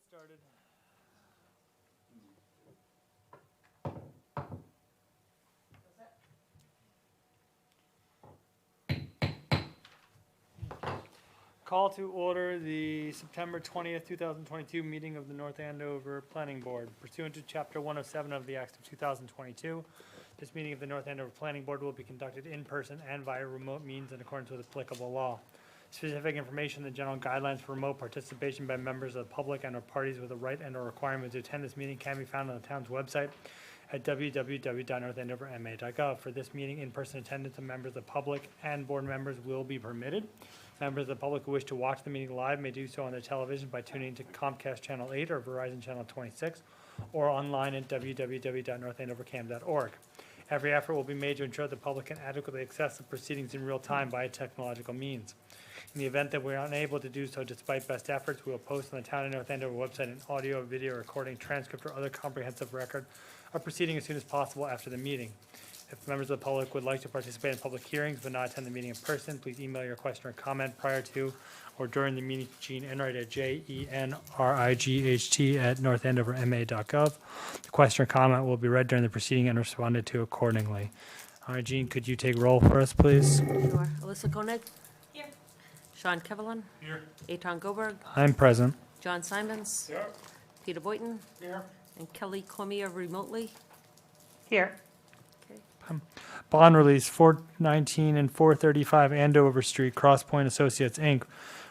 started. Call to order the September 20th, 2022 meeting of the North Andover Planning Board. Pursuant to Chapter 107 of the Acts of 2022, this meeting of the North Andover Planning Board will be conducted in person and via remote means in accordance with applicable law. Specific information, the general guidelines for remote participation by members of the public and or parties with a right and or requirement to attend this meeting can be found on the town's website at www.northandoverma.gov. For this meeting, in-person attendance of members of the public and board members will be permitted. Members of the public who wish to watch the meeting live may do so on their television by tuning to Comcast Channel 8 or Verizon Channel 26, or online at www.northandovercam.org. Every effort will be made to ensure the public can adequately access the proceedings in real time by technological means. In the event that we are unable to do so despite best efforts, we will post on the Town of North Andover website an audio, video recording, transcript, or other comprehensive record of proceeding as soon as possible after the meeting. If members of the public would like to participate in public hearings but not attend the meeting in person, please email your question or comment prior to or during the meeting to Gene Enright at jenright@northandoverma.gov. The question or comment will be read during the proceeding and responded to accordingly. All right, Gene, could you take roll for us, please? Sure. Alyssa Koenig? Here. Sean Kevelin? Here. Eitan Goberg? I'm present. John Simons? Here. Peter Boynton? Here. And Kelly Cormier remotely? Here. Okay. Bond release 419 and 435 Andover Street, Crosspoint Associates, Inc.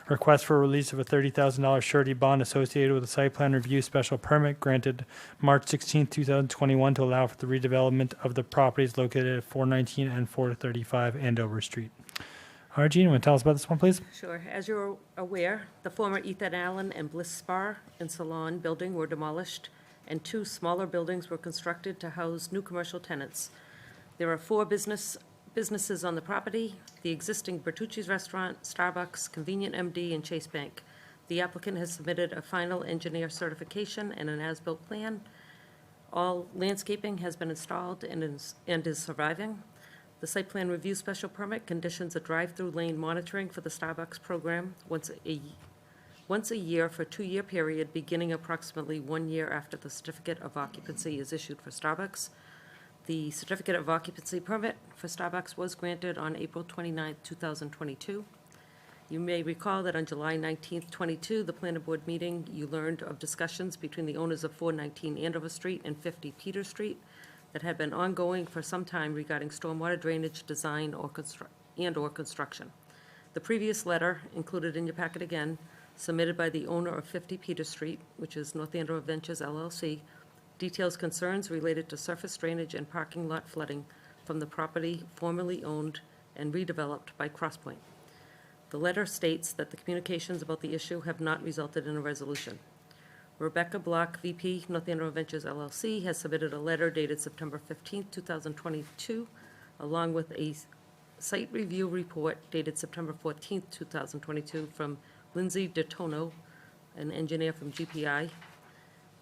Request for release of a $30,000 surety bond associated with a site plan review special permit granted March 16, 2021 to allow for the redevelopment of the properties located at 419 and 435 Andover Street. All right, Gene, you want to tell us about this one, please? Sure. As you're aware, the former Ethan Allen and Bliss Spa and Salon building were demolished, and two smaller buildings were constructed to house new commercial tenants. There are four businesses on the property: the existing Bertucci's Restaurant, Starbucks, Convenient MD, and Chase Bank. The applicant has submitted a final engineer certification and an as-built plan. All landscaping has been installed and is surviving. The site plan review special permit conditions a drive-through lane monitoring for the Starbucks program once a year for a 2-year period, beginning approximately 1 year after the certificate of occupancy is issued for Starbucks. The certificate of occupancy permit for Starbucks was granted on April 29, 2022. You may recall that on July 19, 22, the planning board meeting, you learned of discussions between the owners of 419 Andover Street and 50 Peter Street that had been ongoing for some time regarding stormwater drainage design or construction. The previous letter, included in your packet again, submitted by the owner of 50 Peter Street, which is North Andover Ventures LLC, details concerns related to surface drainage and parking lot flooding from the property formerly owned and redeveloped by Crosspoint. The letter states that the communications about the issue have not resulted in a resolution. Rebecca Block, VP, North Andover Ventures LLC, has submitted a letter dated September 15, 2022, along with a site review report dated September 14, 2022, from Lindsay DeTono, an engineer from GPI.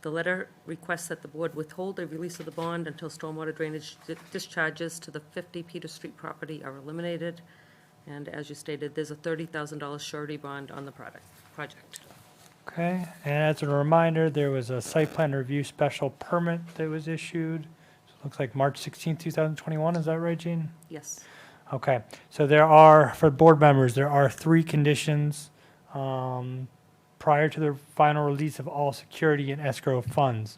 The letter requests that the board withhold a release of the bond until stormwater drainage discharges to the 50 Peter Street property are eliminated. And as you stated, there's a $30,000 surety bond on the project. Okay, and as a reminder, there was a site plan review special permit that was issued. So it looks like March 16, 2021, is that right, Gene? Yes. Okay, so there are, for board members, there are 3 conditions prior to the final release of all security and escrow funds.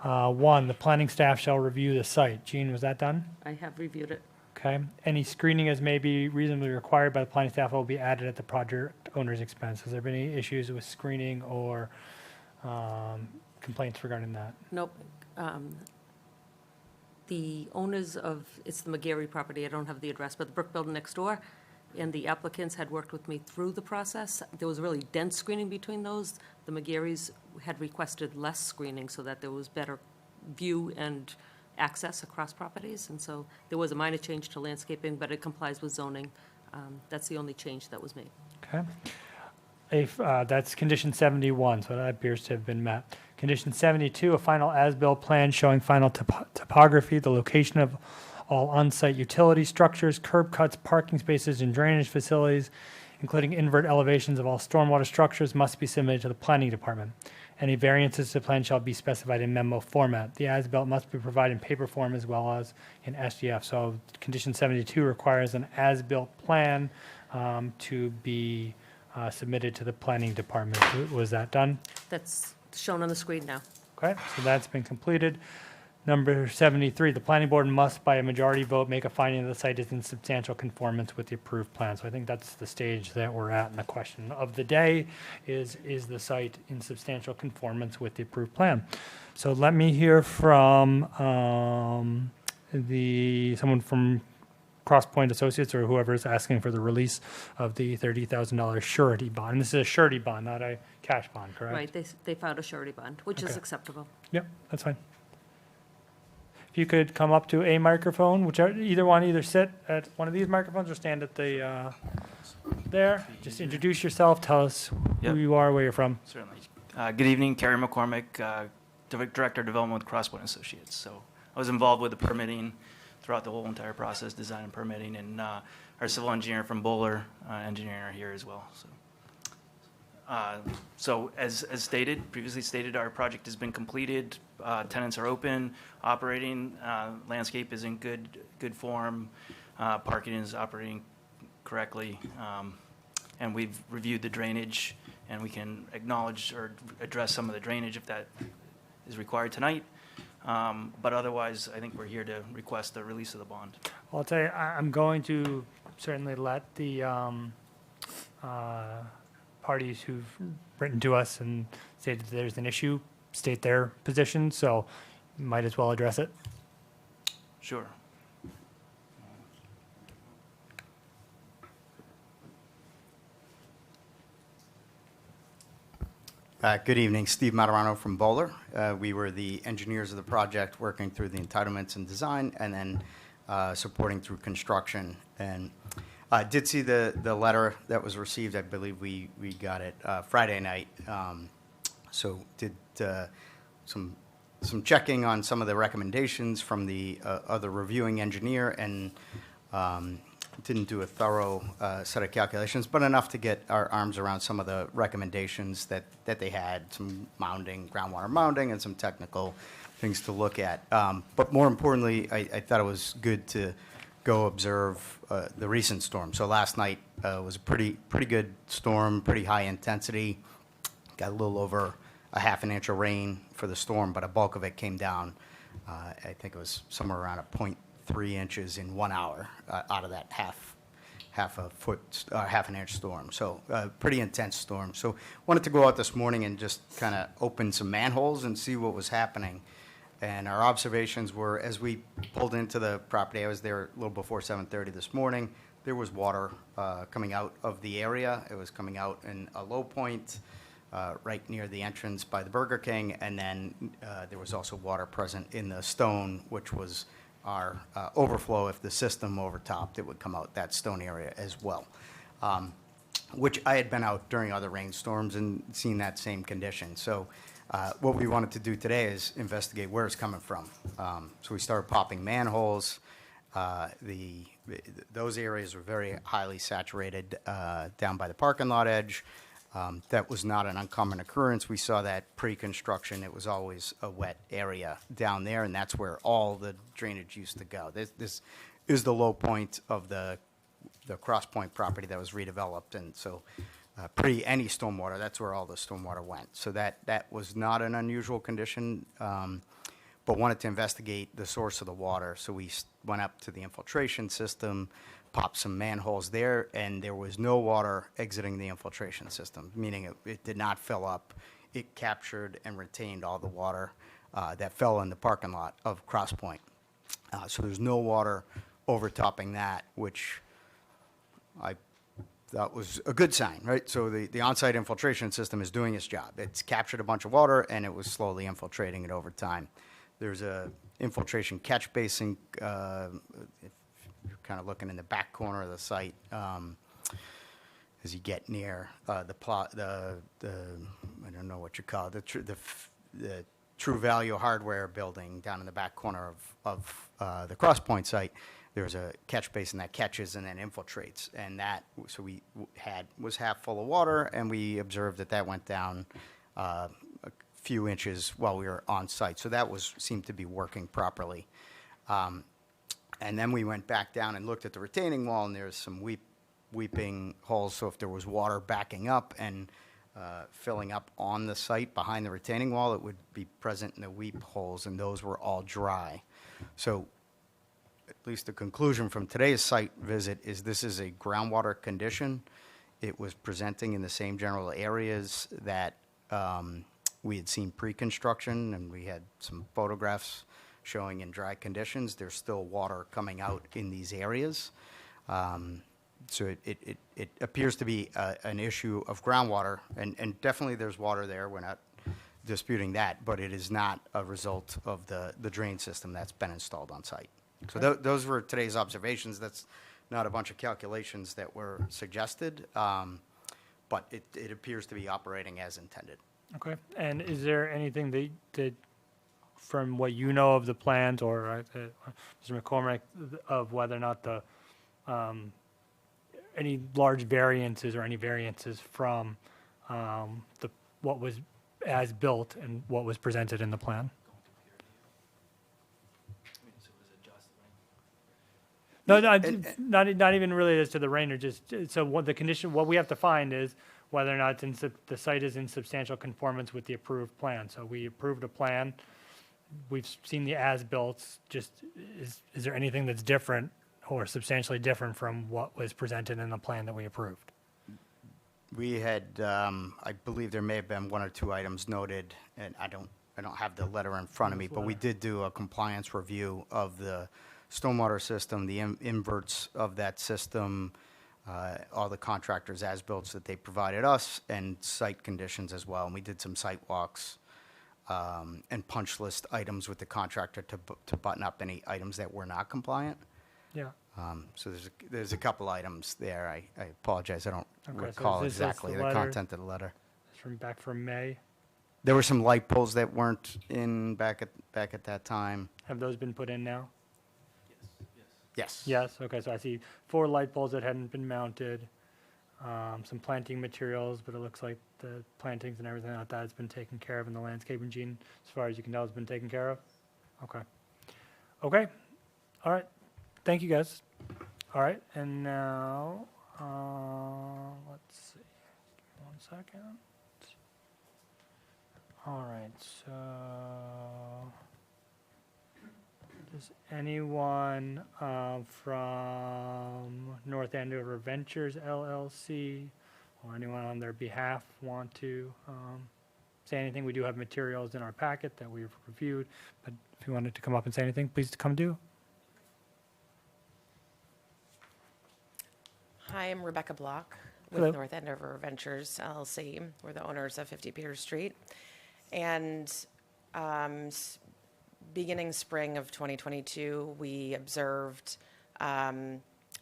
1, the planning staff shall review the site. Gene, was that done? I have reviewed it. Okay, any screening as may be reasonably required by the planning staff will be added at the project owner's expense. Has there been any issues with screening or complaints regarding that? Nope. The owners of, it's the McGarry property, I don't have the address, but the brick building next door, and the applicants had worked with me through the process. There was really dense screening between those. The McGarrys had requested less screening so that there was better view and access across properties, and so there was a minor change to landscaping, but it complies with zoning. That's the only change that was made. Okay. If, that's condition 71, so that appears to have been met. Condition 72, a final as-built plan showing final topography, the location of all on-site utility structures, curb cuts, parking spaces, and drainage facilities, including invert elevations of all stormwater structures, must be submitted to the planning department. Any variances to the plan shall be specified in memo format. The as-built must be provided in paper form as well as in SDF. So condition 72 requires an as-built plan to be submitted to the planning department. Was that done? That's shown on the screen now. Okay, so that's been completed. Number 73, the planning board must, by a majority vote, make a finding that the site is in substantial conformance with the approved plan. So I think that's the stage that we're at, and the question of the day is the site in substantial conformance with the approved plan? So let me hear from someone from Crosspoint Associates or whoever is asking for the release of the $30,000 surety bond. And this is a surety bond, not a cash bond, correct? Right, they filed a surety bond, which is Okay. acceptable. Yep, that's fine. If you could come up to a microphone, whichever, either sit at one of these microphones or stand at the, there. Just introduce yourself, tell us Yep. who you are, where you're from. Certainly. Good evening, Kerry McCormick, Director of Development with Crosspoint Associates. So I was involved with the permitting throughout the whole entire process, design and permitting, and our civil engineer from Bowler Engineering are here as well. So as previously stated, our project has been completed. Tenants are open, operating. Landscape is in good form. Parking is operating correctly. And we've reviewed the drainage, and we can acknowledge or address some of the drainage if that is required tonight. But otherwise, I think we're here to request the release of the bond. Well, I'll tell you, I'm going to certainly let the parties who've written to us and stated that there's an issue state their position, so might as well address it. Sure. Good evening, Steve Matarano from Bowler. We were the engineers of the project, working through the entitlements and design, and then supporting through construction. And I did see the letter that was received. I believe we got it Friday night. So did some checking on some of the recommendations from the other reviewing engineer, and didn't do a thorough set of calculations, but enough to get our arms around some of the recommendations that they had, some mounding, groundwater mounding, and some technical things to look at. But more importantly, I thought it was good to go observe the recent storm. So last night was a pretty good storm, pretty high intensity. Got a little over a half an inch of rain for the storm, but a bulk of it came down. I think it was somewhere around a 0.3 inches in 1 hour out of that half an inch storm. So pretty intense storm. So wanted to go out this morning and just kind of open some manholes and see what was happening. And our observations were, as we pulled into the property, I was there a little before 7:30 this morning, there was water coming out of the area. It was coming out in a low point right near the entrance by the Burger King, and then there was also water present in the stone, which was our overflow. If the system overtopped, it would come out that stone area as well, which I had been out during other rainstorms and seen that same condition. So what we wanted to do today is investigate where it's coming from. So we started popping manholes. Those areas were very highly saturated down by the parking lot edge. That was not an uncommon occurrence. We saw that pre-construction. It was always a wet area down there, and that's where all the drainage used to go. This is the low point of the Crosspoint property that was redeveloped, and so pre any stormwater, that's where all the stormwater went. So that was not an unusual condition, but wanted to investigate the source of the water. So we went up to the infiltration system, popped some manholes there, and there was no water exiting the infiltration system, meaning it did not fill up. It captured and retained all the water that fell in the parking lot of Crosspoint. So there's no water overtopping that, which I thought was a good sign, right? So the on-site infiltration system is doing its job. It's captured a bunch of water, and it was slowly infiltrating it over time. There's a infiltration catch basin, if you're kind of looking in the back corner of the site, as you get near the I don't know what you call it, the True Value Hardware building down in the back corner of the Crosspoint site. There's a catch basin that catches and then infiltrates, and that, so we was half full of water, and we observed that went down few inches while we were on site. So that seemed to be working properly. And then we went back down and looked at the retaining wall, and there's some weeping holes. So if there was water backing up and filling up on the site behind the retaining wall, it would be present in the weep holes, and those were all dry. So at least the conclusion from today's site visit is this is a groundwater condition. It was presenting in the same general areas that we had seen pre-construction, and we had some photographs showing in dry conditions. There's still water coming out in these areas. So it appears to be an issue of groundwater, and definitely there's water there. We're not disputing that, but it is not a result of the drain system that's been installed on site. So those were today's observations. That's not a bunch of calculations that were suggested, but it appears to be operating as intended. Okay, and is there anything that from what you know of the plans, or Mr. McCormick, of whether or not the any large variances or any variances from what was as built and what was presented in the plan? No, not even really as to the rain, or just, so what the condition, what we have to find is whether or not the site is in substantial conformance with the approved plan. So we approved a plan, we've seen the as-built, just, is there anything that's different or substantially different from what was presented in the plan that we approved? We had, I believe there may have been one or two items noted, and I don't have the letter in front of me, but we did do a compliance review of the stormwater system, the inverts of that system, all the contractors' as-built that they provided us, and site conditions as well. And we did some site walks and punch list items with the contractor to button up any items that were not compliant. Yeah. So there's a couple items there. I apologize, I don't Okay, so recall this is exactly the the letter. content of the letter. It's back from May. There were some light poles that weren't in back at that time. Have those been put in now? Yes. Yes, okay, so I see 4 light poles that hadn't been mounted, some planting materials, but it looks like the plantings and everything like that has been taken care of, and the landscaping, Gene, as far as you can tell, has been taken care of? Okay. Okay, all right, thank you, guys. All right, and now, let's see, give me 1 second. All right, so, does anyone from North Andover Ventures LLC or anyone on their behalf want to say anything? We do have materials in our packet that we've reviewed, but if you wanted to come up and say anything, please come do. Hi, I'm Rebecca Block Hello. with North Andover Ventures LLC. We're the owners of 50 Peters Street. And beginning spring of 2022, we observed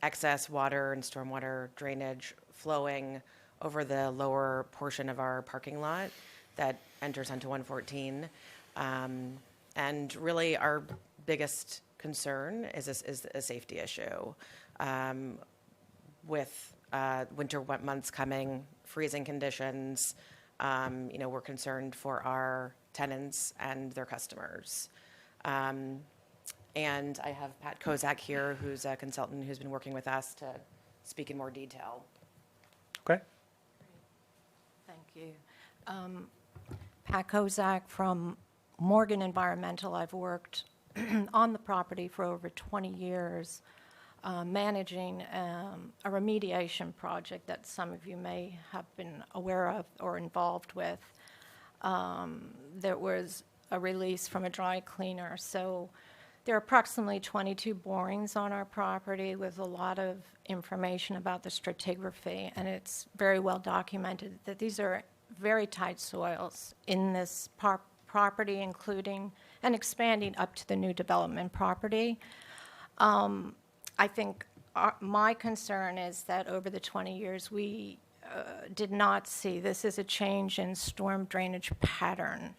excess water and stormwater drainage flowing over the lower portion of our parking lot that enters onto 114. And really our biggest concern is a safety issue. With winter wet months coming, freezing conditions, we're concerned for our tenants and their customers. And I have Pat Kozak here, who's a consultant who's been working with us to speak in more detail. Okay. Thank you. Pat Kozak from Morgan Environmental. I've worked on the property for over 20 years, managing a remediation project that some of you may have been aware of or involved with. There was a release from a dry cleaner. So there are approximately 22 borings on our property with a lot of information about the stratigraphy, and it's very well documented that these are very tight soils in this property, including and expanding up to the new development property. I think my concern is that over the 20 years, we did not see this as a change in storm drainage pattern.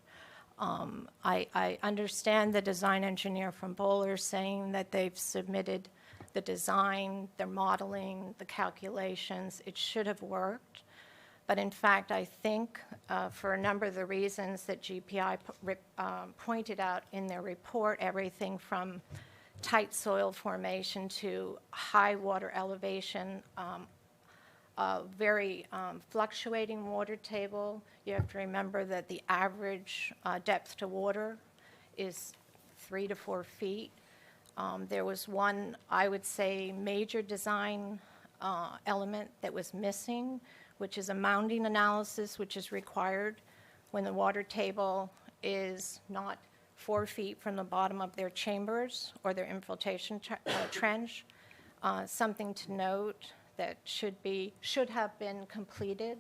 I understand the design engineer from Bowler saying that they've submitted the design, their modeling, the calculations. It should have worked. But in fact, I think for a number of the reasons that GPI pointed out in their report, everything from tight soil formation to high water elevation, very fluctuating water table. You have to remember that the average depth to water is 3 to 4 feet. There was one, I would say, major design element that was missing, which is a mounding analysis, which is required when the water table is not 4 feet from the bottom of their chambers or their infiltration trench. Something to note that should have been completed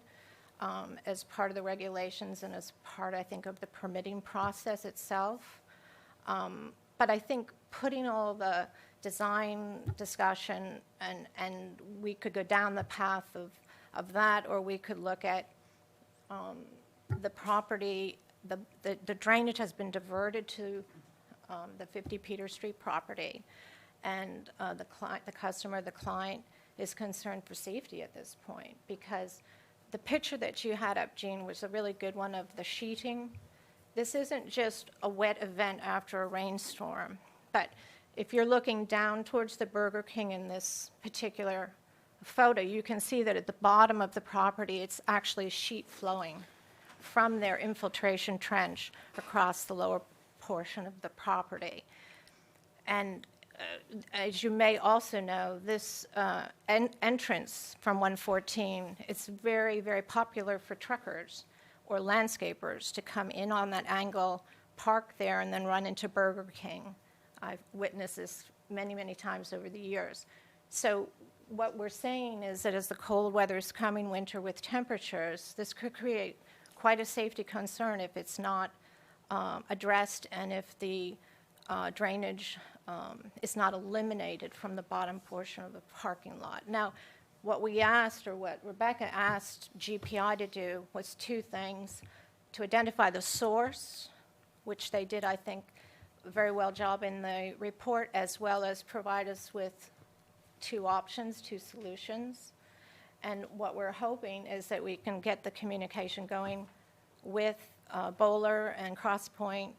as part of the regulations and as part, I think, of the permitting process itself. But I think putting all the design discussion, and we could go down the path of that, or we could look at the property, the drainage has been diverted to the 50 Peter Street property, and the client is concerned for safety at this point, because the picture that you had up, Jean, was a really good one of the sheeting. This isn't just a wet event after a rainstorm, but if you're looking down towards the Burger King in this particular photo, you can see that at the bottom of the property, it's actually sheet flowing from their infiltration trench across the lower portion of the property. And as you may also know, this entrance from 114, it's very, very popular for truckers or landscapers to come in on that angle, park there, and then run into Burger King. I've witnessed this many, many times over the years. So what we're saying is that as the cold weather is coming, winter with temperatures, this could create quite a safety concern if it's not addressed, and if the drainage is not eliminated from the bottom portion of the parking lot. Now, what we asked, or what Rebecca asked GPI to do, was two things: to identify the source, which they did, I think, a very well job in the report, as well as provide us with two options, two solutions. And what we're hoping is that we can get the communication going with Bowler and Crosspoint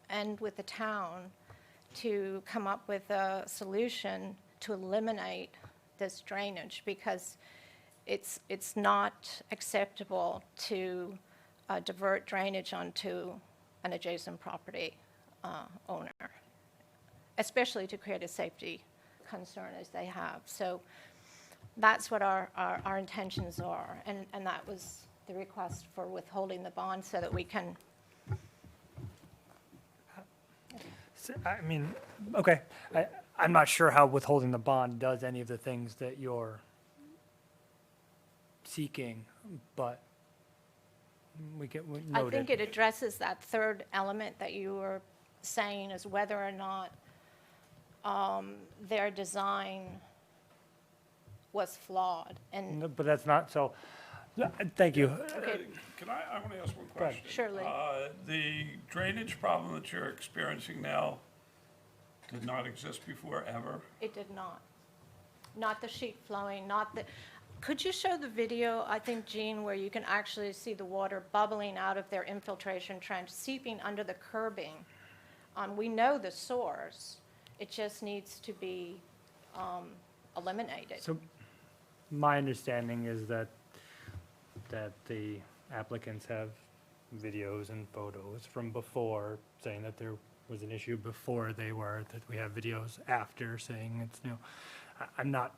and with the town to come up with a solution to eliminate this drainage, because it's not acceptable to divert drainage onto an adjacent property owner, especially to create a safety concern as they have. So that's what our intentions are, and that was the request for withholding the bond, so that we can. I mean, okay, I'm not sure how withholding the bond does any of the things that you're seeking, but we noted. I think it addresses that third element that you were saying, is whether or not their design was flawed. And No, but that's not, so, thank you. okay, I want to ask one Go ahead. question. Surely. The drainage problem that you're experiencing now did not exist before, ever? it did not. Not the sheet flowing, not the. Could you show the video, I think, Jean, where you can actually see the water bubbling out of their infiltration trench, seeping under the curbing? We know the source. It just needs to be eliminated. So, my understanding is that the applicants have videos and photos from before saying that there was an issue before that we have videos after saying it's new. I'm not,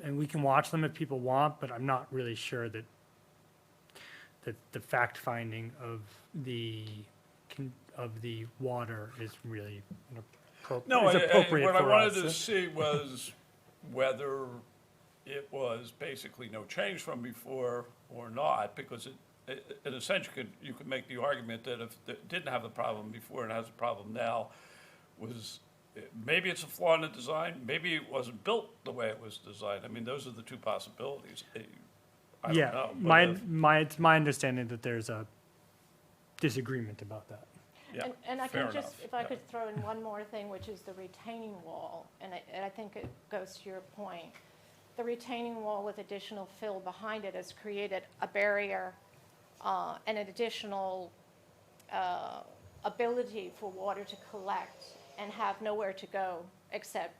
and we can watch them if people want, but I'm not really sure that the fact finding of the water is really No, is appropriate what I for wanted us. to see was whether it was basically no change from before or not, because in a sense, you could make the argument that if it didn't have the problem before and has a problem now, maybe it's a flaw in the design, maybe it wasn't built the way it was designed. I mean, those are the two possibilities. I don't Yeah, know. But it's my understanding that there's a disagreement about that. yeah, And I fair can just, enough. if I Yeah. could throw in one more thing, which is the retaining wall, and I think it goes to your point. the retaining wall with additional fill behind it has created a barrier and an additional ability for water to collect and have nowhere to go except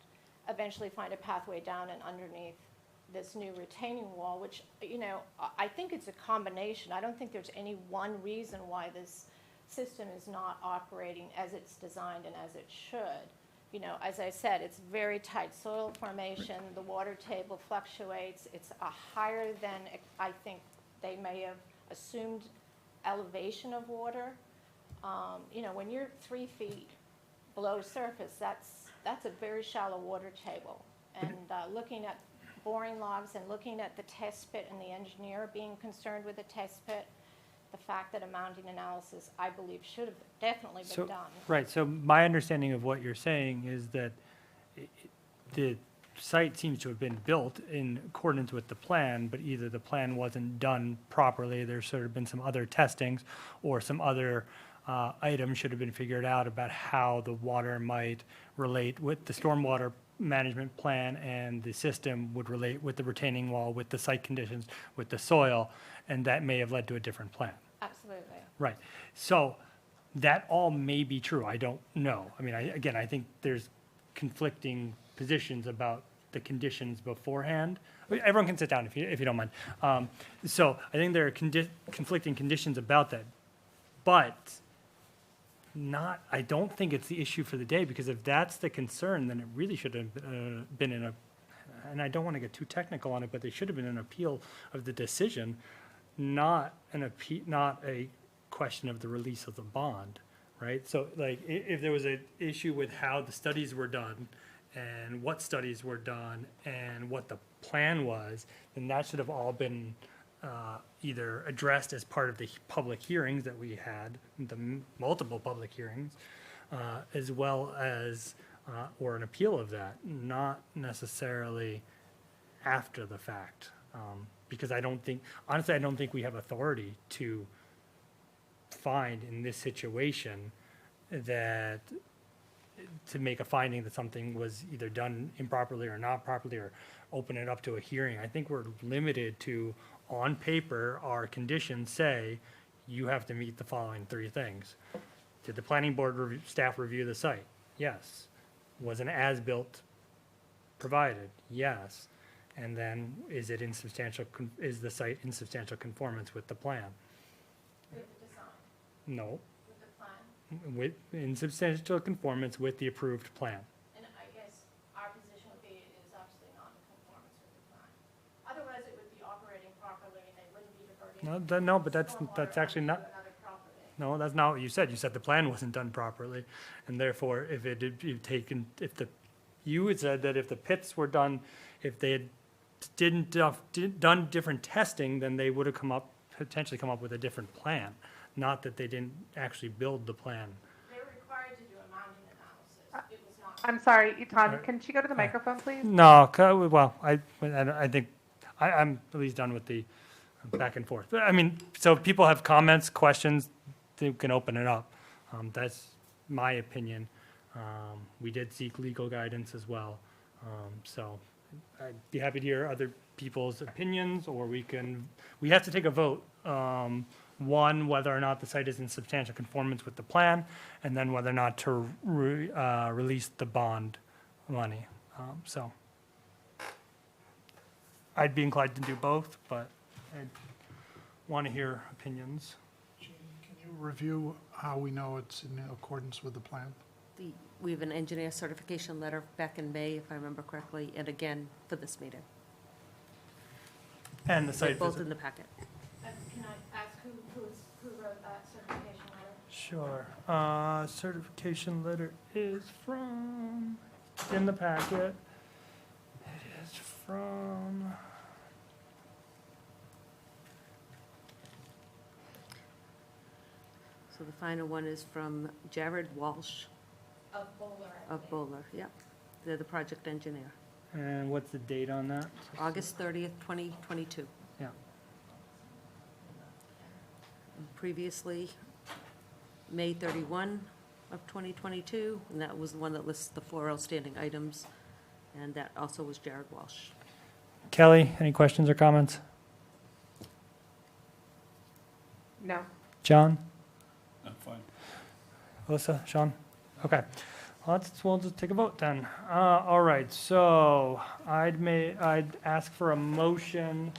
eventually find a pathway down and underneath this new retaining wall, which, you know, I think it's a combination. I don't think there's any one reason why this system is not operating as it's designed and as it should. You know, as I said, it's very tight soil formation, the water table fluctuates, it's a higher than I think they may have assumed elevation of water. You know, when you're 3 feet below surface, that's a very shallow water table. And looking at boring logs and looking at the test pit and the engineer being concerned with the test pit, the fact that a mounting analysis, I believe, should have definitely been done. Right, so my understanding of what you're saying is that the site seems to have been built in accordance with the plan, but either the plan wasn't done properly, there's sort of been some other testings, or some other items should have been figured out about how the water might relate with the stormwater management plan, and the system would relate with the retaining wall, with the site conditions, with the soil, and that may have led to a different plan. Absolutely. Right. So that all may be true. I don't know. I mean, I think there's conflicting positions about the conditions beforehand. Everyone can sit down if you don't mind. So I think there are conflicting conditions about that. But I don't think it's the issue for the day, because if that's the concern, then it really should have been in a, and I don't want to get too technical on it, but there should have been an appeal of the decision, not a question of the release of the bond, right? So like, if there was an issue with how the studies were done and what studies were done and what the plan was, then that should have all been either addressed as part of the public hearings that we had, the multiple public hearings, as well as, or an appeal of that, not necessarily after the fact. Because honestly, I don't think we have authority to find in this situation that, to make a finding that something was either done improperly or not properly, or open it up to a hearing. I think we're limited to, on paper, our conditions say you have to meet the following 3 things. Did the planning board staff review the site? Yes. Was an as-built provided? Yes. And then is the site in substantial conformance with the plan? With the design, No. with the plan. In substantial conformance with the approved plan. And I guess our position would be it is absolutely not in conformance with the plan. Otherwise, it would be operating properly and they wouldn't be diverting. No, but that's stormwater actually not, onto another property. no, that's not what you said. You said the plan wasn't done properly. And therefore, if it had been taken, you had said that if the pits were done, if they had done different testing, then they would have potentially come up with a different plan. Not that they didn't actually build the plan. They were required to do a mounting analysis. It was not. I'm sorry, Tom, can she go to the microphone, please? No, well, I think, I'm at least done with the back and forth. But I mean, so if people have comments, questions, they can open it up. That's my opinion. We did seek legal guidance as well. So I'd be happy to hear other people's opinions, or we have to take a vote. One, whether or not the site is in substantial conformance with the plan, and then whether or not to release the bond money. So I'd be inclined to do both, but I'd want to hear opinions. Jean, can you review how we know it's in accordance with the plan? We have an engineer certification letter back in May, if I remember correctly, and again for this meeting. And the They're site both visit. in the packet. Can I ask who wrote that certification letter? Sure. Certification letter is from, it's in the packet. It is from, So the final one is from Jared Walsh Of Bowler. I of believe. Bowler, yep. They're the project engineer. and what's the date on that? August 30th, 2022. Yeah. And previously, May 31 of 2022, and that was the one that lists the 4 outstanding items, and that also was Jared Walsh. Kelly, any questions or comments? No. John? I'm fine. Alyssa, Sean? Okay. We'll just take a vote then. All right, so I'd ask for a motion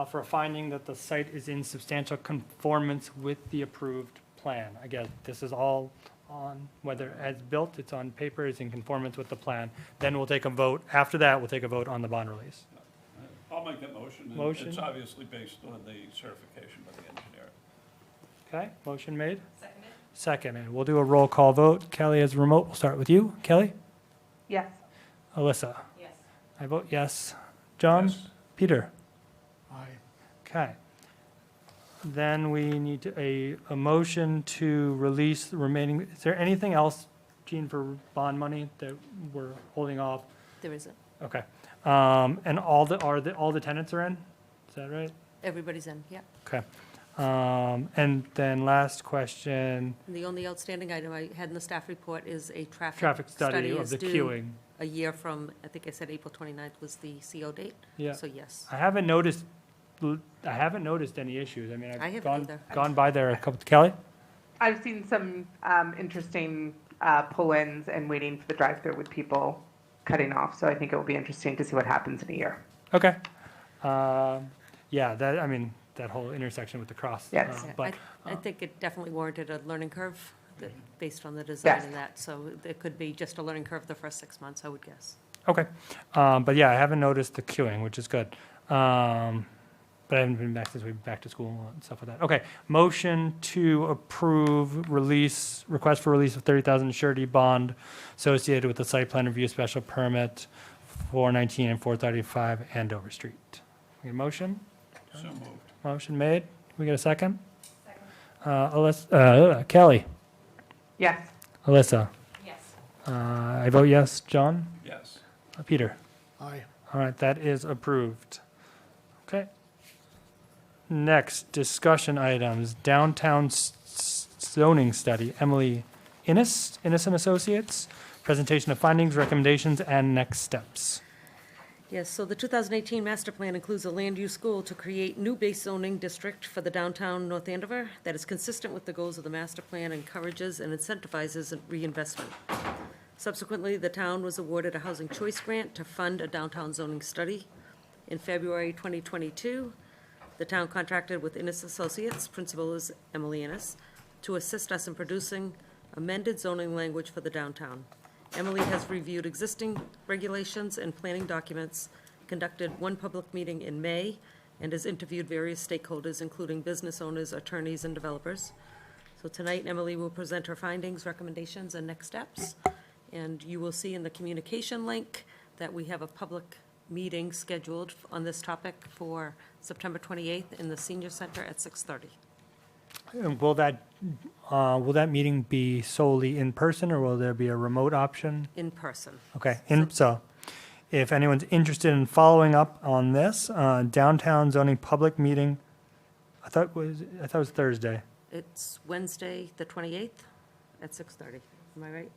for a finding that the site is in substantial conformance with the approved plan. Again, this is all on, whether as built, it's on paper, it's in conformance with the plan. Then we'll take a vote. After that, we'll take a vote on the bond release. I'll make that motion. and Motion. It's obviously based on the certification by the engineer. Okay, motion made? Seconded. We'll do a roll call vote. Kelly is remote. We'll start with you. Kelly? Yes. Alyssa? Yes. I vote yes. John? Yes. Peter? Aye. Okay. Then we need a motion to release the remaining, is there anything else, Gene, for bond money that we're holding off? There isn't. Okay. And all the tenants are in? Is that right? Everybody's in, yeah. Okay. And then last question, And the only outstanding item I had in the staff report is a traffic study of is the due queuing. a year from, I think I said April 29th was the CO date. Yeah. So yes. I haven't noticed any issues. I mean, I I've haven't either. gone by there a couple, Kelly? I've seen some interesting pull-ins and waiting for the drive-through with people cutting off. So I think it will be interesting to see what happens in a year. Okay. Yeah, that whole intersection with the cross. Yes. Yeah, But, I think it definitely warranted a learning curve based on the design Yes. and that. So it could be just a learning curve the first 6 months, I would guess. okay. But yeah, I haven't noticed the queuing, which is good. But I haven't been back since we went back to school and stuff like that. Okay, motion to approve request for release of 30,000 surety bond associated with the site plan review special permit 419 and 435 Andover Street. We get a motion? So moved. Motion made. Can we get a second? Kelly? Yes. Alyssa? Yes. I vote yes. John? Yes. Peter? Aye. All right, that is approved. Okay. Next, discussion items, downtown zoning study, Emily Innes and Associates, presentation of findings, recommendations, and next steps. Yes, so the 2018 master plan includes a land use goal to create new base zoning district for the downtown North Andover that is consistent with the goals of the master plan, encourages and incentivizes reinvestment. Subsequently, the town was awarded a housing choice grant to fund a downtown zoning study. In February 2022, the town contracted with Innes Associates, principal is Emily Innes, to assist us in producing amended zoning language for the downtown. Emily has reviewed existing regulations and planning documents, conducted one public meeting in May, and has interviewed various stakeholders, including business owners, attorneys, and developers. So tonight, Emily will present her findings, recommendations, and next steps. And you will see in the communication link that we have a public meeting scheduled on this topic for September 28th in the Senior Center at 6:30. And will that meeting be solely in person, or will there be a remote option? In person. Okay, so if anyone's interested in following up on this, downtown zoning public meeting, I thought it was Thursday. It's Wednesday, the 28th at 6:30. Am I right?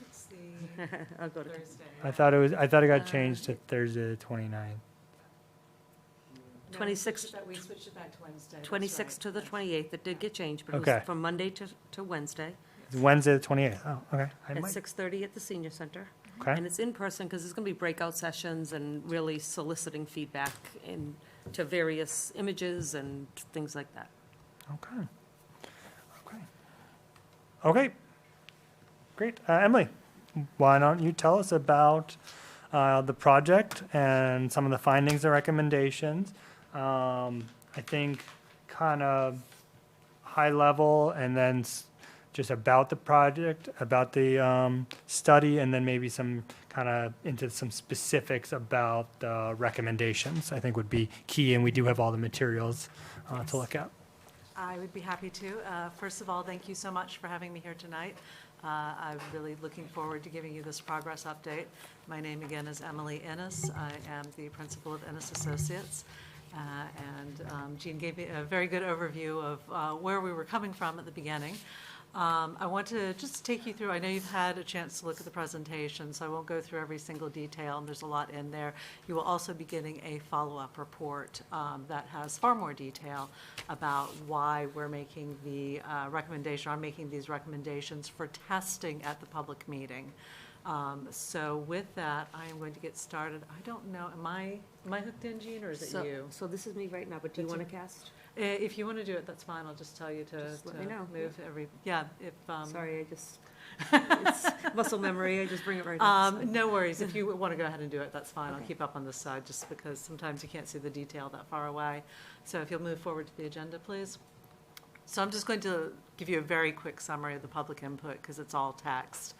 Let's see, I'll go to. Thursday. I thought it got changed to Thursday, the 29th. No, 26th. we switched it back to Wednesday. that's 26th to the right. 28th. It did get changed, but it Okay. was from Monday to Wednesday It's Wednesday, the 28th. Oh, okay. I at might- 6:30 at the Senior Center. Okay. And it's in person because there's going to be breakout sessions and really soliciting feedback to various images and things like that. Okay. Okay. Great. Emily, why don't you tell us about the project and some of the findings and recommendations? I think kind of high level, and then just about the project, about the study, and then maybe some kind of into some specifics about the recommendations, I think would be key, and we do have all the materials to look at. I would be happy to. First of all, thank you so much for having me here tonight. I'm really looking forward to giving you this progress update. My name again is Emily Innes. I am the principal of Innes Associates. And Jean gave me a very good overview of where we were coming from at the beginning. I want to just take you through, I know you've had a chance to look at the presentation, so I won't go through every single detail, and there's a lot in there. You will also be getting a follow-up report that has far more detail about why we're making the recommendation, I'm making these recommendations for testing at the public meeting. So with that, I am going to get started. I don't know, am I hooked in, Jean, or is it you? So this is me right now, but do you want to cast? If you want to do it, that's fine. I'll just tell you to Just let me know. move every, yeah, if, Sorry, it's muscle memory, I just bring it right up. no worries. If you want to go ahead and do it, that's fine. I'll Okay. keep up on this side just because sometimes you can't see the detail that far away. So if you'll move forward to the agenda, please. So I'm just going to give you a very quick summary of the public input because it's all text.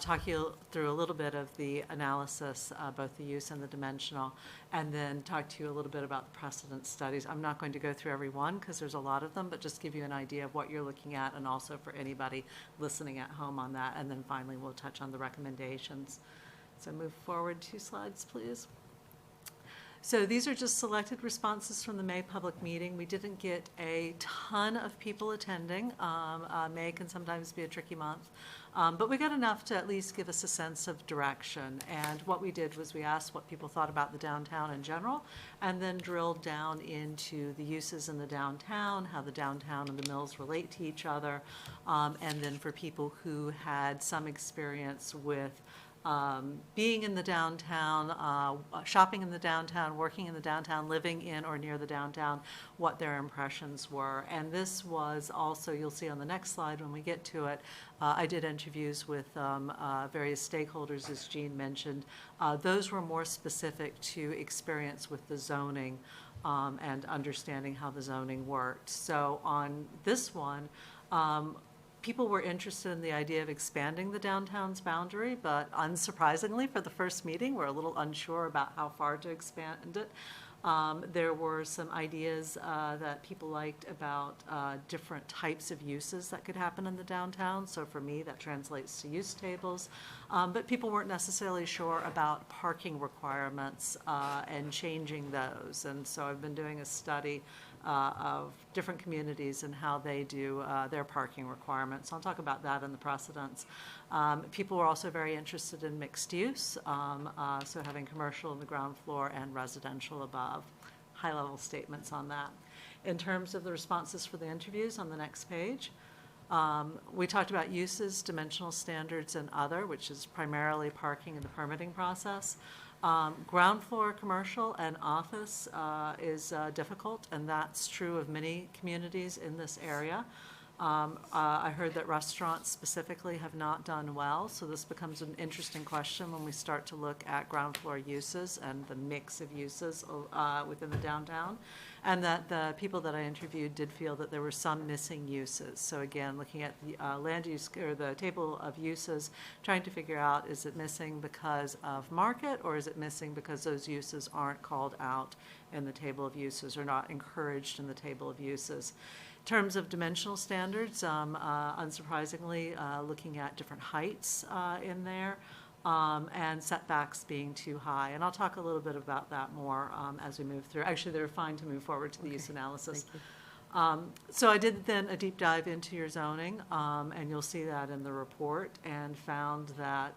Talk you through a little bit of the analysis, both the use and the dimensional, and then talk to you a little bit about the precedent studies. I'm not going to go through every one because there's a lot of them, but just give you an idea of what you're looking at and also for anybody listening at home on that. And then finally, we'll touch on the recommendations. So move forward 2 slides, please. So these are just selected responses from the May public meeting. We didn't get a ton of people attending. May can sometimes be a tricky month. But we got enough to at least give us a sense of direction. And what we did was we asked what people thought about the downtown in general, and then drilled down into the uses in the downtown, how the downtown and the mills relate to each other, and then for people who had some experience with being in the downtown, shopping in the downtown, working in the downtown, living in or near the downtown, what their impressions were. And this was also, you'll see on the next slide when we get to it, I did interviews with various stakeholders, as Jean mentioned. Those were more specific to experience with the zoning and understanding how the zoning worked. So on this one, people were interested in the idea of expanding the downtown's boundary, but unsurprisingly, for the first meeting, we're a little unsure about how far to expand it. There were some ideas that people liked about different types of uses that could happen in the downtown. So for me, that translates to use tables. But people weren't necessarily sure about parking requirements and changing those. And so I've been doing a study of different communities and how they do their parking requirements. I'll talk about that in the precedents. People were also very interested in mixed use, so having commercial on the ground floor and residential above. High-level statements on that. In terms of the responses for the interviews on the next page, we talked about uses, dimensional standards, and other, which is primarily parking and the permitting process. Ground floor commercial and office is difficult, and that's true of many communities in this area. I heard that restaurants specifically have not done well, so this becomes an interesting question when we start to look at ground floor uses and the mix of uses within the downtown, and that the people that I interviewed did feel that there were some missing uses. So again, looking at the land use or the table of uses, trying to figure out, is it missing because of market, or is it missing because those uses aren't called out in the table of uses or not encouraged in the table of uses. In terms of dimensional standards, unsurprisingly, looking at different heights in there, and setbacks being too high. And I'll talk a little bit about that more as we move through. Actually, they're fine to move forward to the use analysis. Thank you. So I did then a deep dive into your zoning, and you'll see that in the report, and found that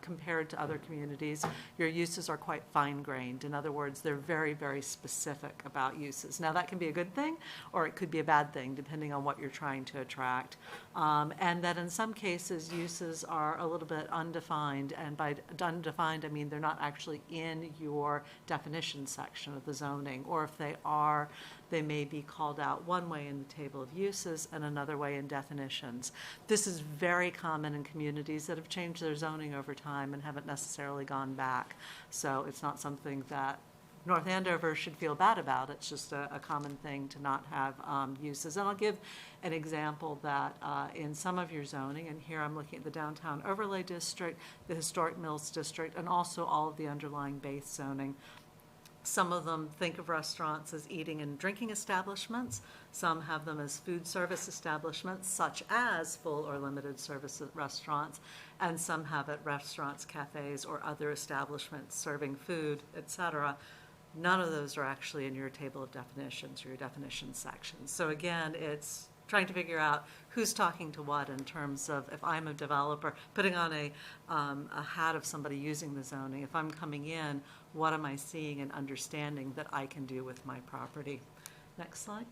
compared to other communities, your uses are quite fine-grained. In other words, they're very, very specific about uses. Now, that can be a good thing, or it could be a bad thing, depending on what you're trying to attract. And that in some cases, uses are a little bit undefined, and by undefined, I mean they're not actually in your definition section of the zoning, or if they are, they may be called out one way in the table of uses and another way in definitions. This is very common in communities that have changed their zoning over time and haven't necessarily gone back. So it's not something that North Andover should feel bad about. It's just a common thing to not have uses. And I'll give an example that in some of your zoning, and here I'm looking at the Downtown Overlay District, the Historic Mills District, and also all of the underlying base zoning. Some of them think of restaurants as eating and drinking establishments. Some have them as food service establishments, such as full or limited service restaurants. And some have it restaurants, cafes, or other establishments serving food, etc. None of those are actually in your table of definitions or your definition sections. So again, it's trying to figure out who's talking to what in terms of, if I'm a developer, putting on a hat of somebody using the zoning, if I'm coming in, what am I seeing and understanding that I can do with my property? Next slide.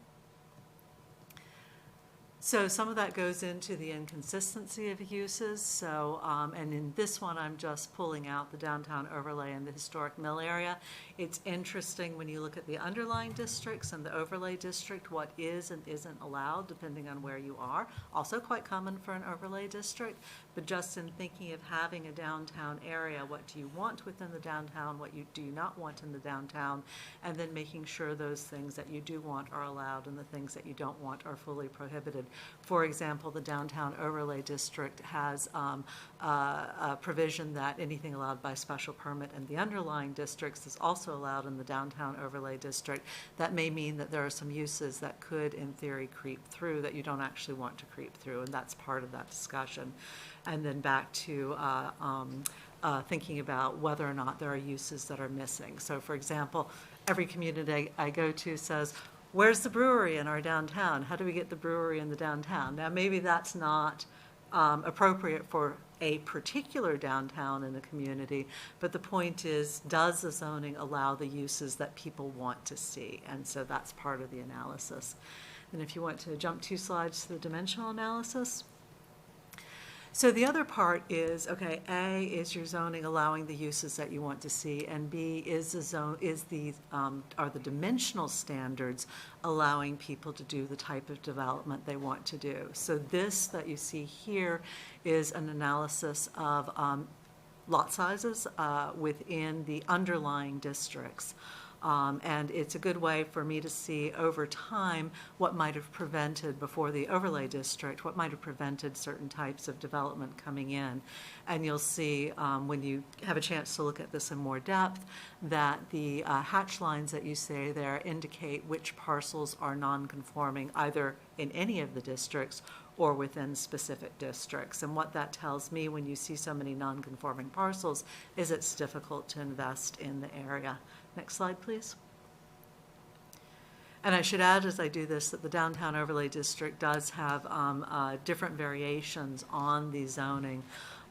So some of that goes into the inconsistency of uses. So, and in this one, I'm just pulling out the downtown overlay and the historic mill area. It's interesting when you look at the underlying districts and the overlay district, what is and isn't allowed depending on where you are. Also quite common for an overlay district, but just in thinking of having a downtown area, what do you want within the downtown, what you do not want in the downtown, and then making sure those things that you do want are allowed and the things that you don't want are fully prohibited. For example, the downtown overlay district has a provision that anything allowed by special permit in the underlying districts is also allowed in the downtown overlay district. That may mean that there are some uses that could, in theory, creep through that you don't actually want to creep through, and that's part of that discussion. And then back to thinking about whether or not there are uses that are missing. So, for example, every community I go to says, where's the brewery in our downtown? How do we get the brewery in the downtown? Now, maybe that's not appropriate for a particular downtown in a community, but the point is, does the zoning allow the uses that people want to see? And so that's part of the analysis. And if you want to jump 2 slides to the dimensional analysis. So the other part is, okay, A, is your zoning allowing the uses that you want to see, and B, are the dimensional standards allowing people to do the type of development they want to do. So this that you see here is an analysis of lot sizes within the underlying districts. And it's a good way for me to see over time what might have prevented, before the overlay district, what might have prevented certain types of development coming in. And you'll see when you have a chance to look at this in more depth that the hatch lines that you see there indicate which parcels are non-conforming either in any of the districts or within specific districts. And what that tells me when you see so many non-conforming parcels is it's difficult to invest in the area. Next slide, please. And I should add as I do this that the downtown overlay district does have different variations on the zoning.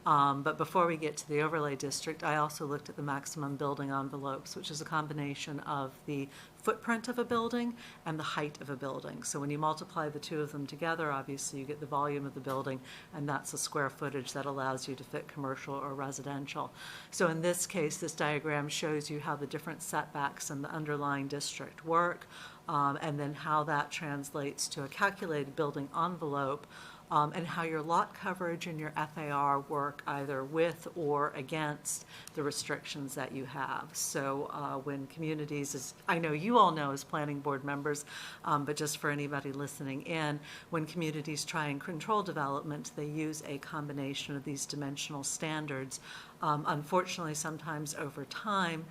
But before we get to the overlay district, I also looked at the maximum building envelopes, which is a combination of the footprint of a building and the height of a building. So when you multiply the two of them together, obviously you get the volume of the building, and that's the square footage that allows you to fit commercial or residential. So in this case, this diagram shows you how the different setbacks in the underlying district work, and then how that translates to a calculated building envelope, and how your lot coverage and your FAR work either with or against the restrictions that you have. So when communities, as I know you all know as planning board members, but just for anybody listening in, when communities try and control development, they use a combination of these dimensional standards. Unfortunately, sometimes over time,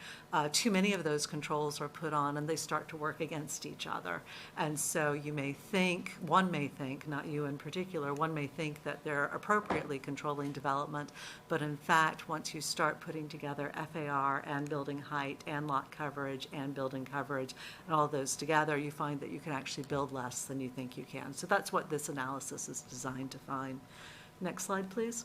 too many of those controls are put on and they start to work against each other. And so you may think, one may think, not you in particular, one may think that they're appropriately controlling development, but in fact, once you start putting together FAR and building height and lot coverage and building coverage and all those together, you find that you can actually build less than you think you can. So that's what this analysis is designed to find. Next slide, please.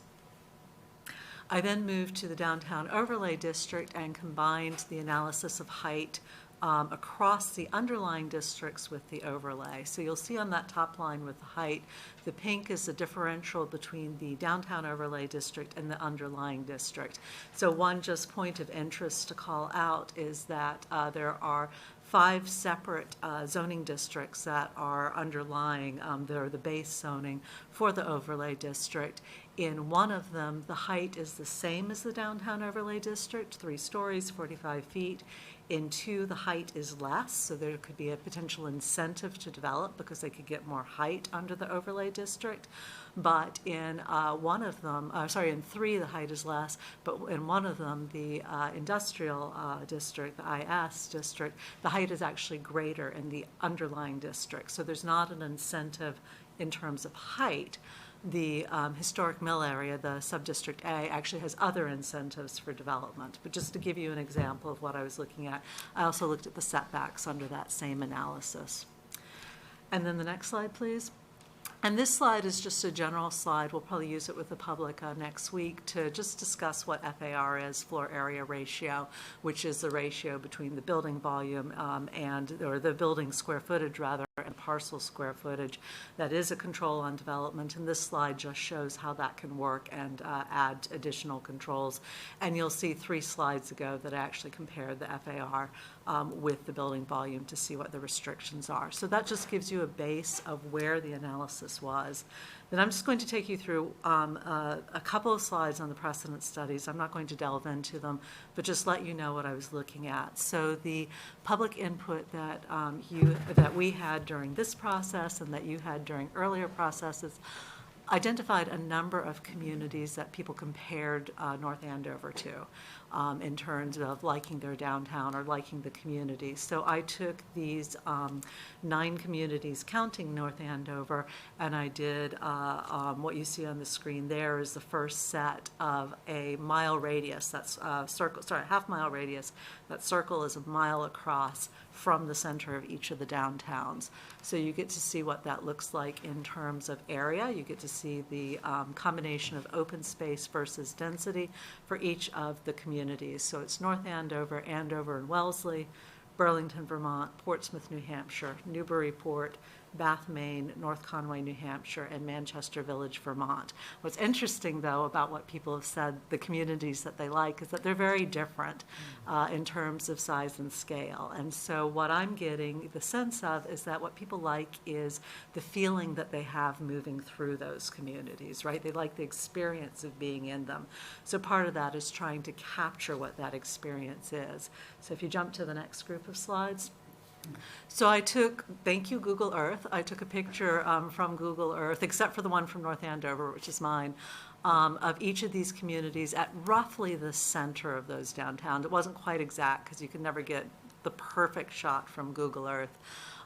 I then moved to the downtown overlay district and combined the analysis of height across the underlying districts with the overlay. So you'll see on that top line with the height, the pink is the differential between the downtown overlay district and the underlying district. So one just point of interest to call out is that there are 5 separate zoning districts that are underlying, they're the base zoning for the overlay district. In one of them, the height is the same as the downtown overlay district, 3 stories, 45 feet. In 2, the height is less, so there could be a potential incentive to develop because they could get more height under the overlay district. But in one of them, in 3, the height is less, but in one of them, the industrial district, the IS district, the height is actually greater in the underlying district. So there's not an incentive in terms of height. The historic mill area, the subdistrict A, actually has other incentives for development. But just to give you an example of what I was looking at, I also looked at the setbacks under that same analysis. And then the next slide, please. And this slide is just a general slide. We'll probably use it with the public next week to just discuss what FAR is, floor area ratio, which is the ratio between the building volume or the building square footage rather, and parcel square footage. That is a control on development, and this slide just shows how that can work and add additional controls. And you'll see 3 slides ago that I actually compared the FAR with the building volume to see what the restrictions are. So that just gives you a base of where the analysis was. Then I'm just going to take you through a couple of slides on the precedent studies. I'm not going to delve into them, but just let you know what I was looking at. So the public input that that we had during this process and that you had during earlier processes identified a number of communities that people compared North Andover to in terms of liking their downtown or liking the community. So I took these 9 communities, counting North Andover, and I did what you see on the screen there is the first set of a mile radius, that's half-mile radius. That circle is a mile across from the center of each of the downtowns. So you get to see what that looks like in terms of area. You get to see the combination of open space versus density for each of the communities. So it's North Andover, Andover and Wellesley, Burlington, Vermont, Portsmouth, New Hampshire, Newburyport, Bath, Maine, North Conway, New Hampshire, and Manchester Village, Vermont. What's interesting, though, about what people have said, the communities that they like, is that they're very different in terms of size and scale. And so what I'm getting the sense of is that what people like is the feeling that they have moving through those communities, right? They like the experience of being in them. So part of that is trying to capture what that experience is. So if you jump to the next group of slides. So thank you Google Earth, I took a picture from Google Earth, except for the one from North Andover, which is mine, of each of these communities at roughly the center of those downtowns. It wasn't quite exact because you can never get the perfect shot from Google Earth.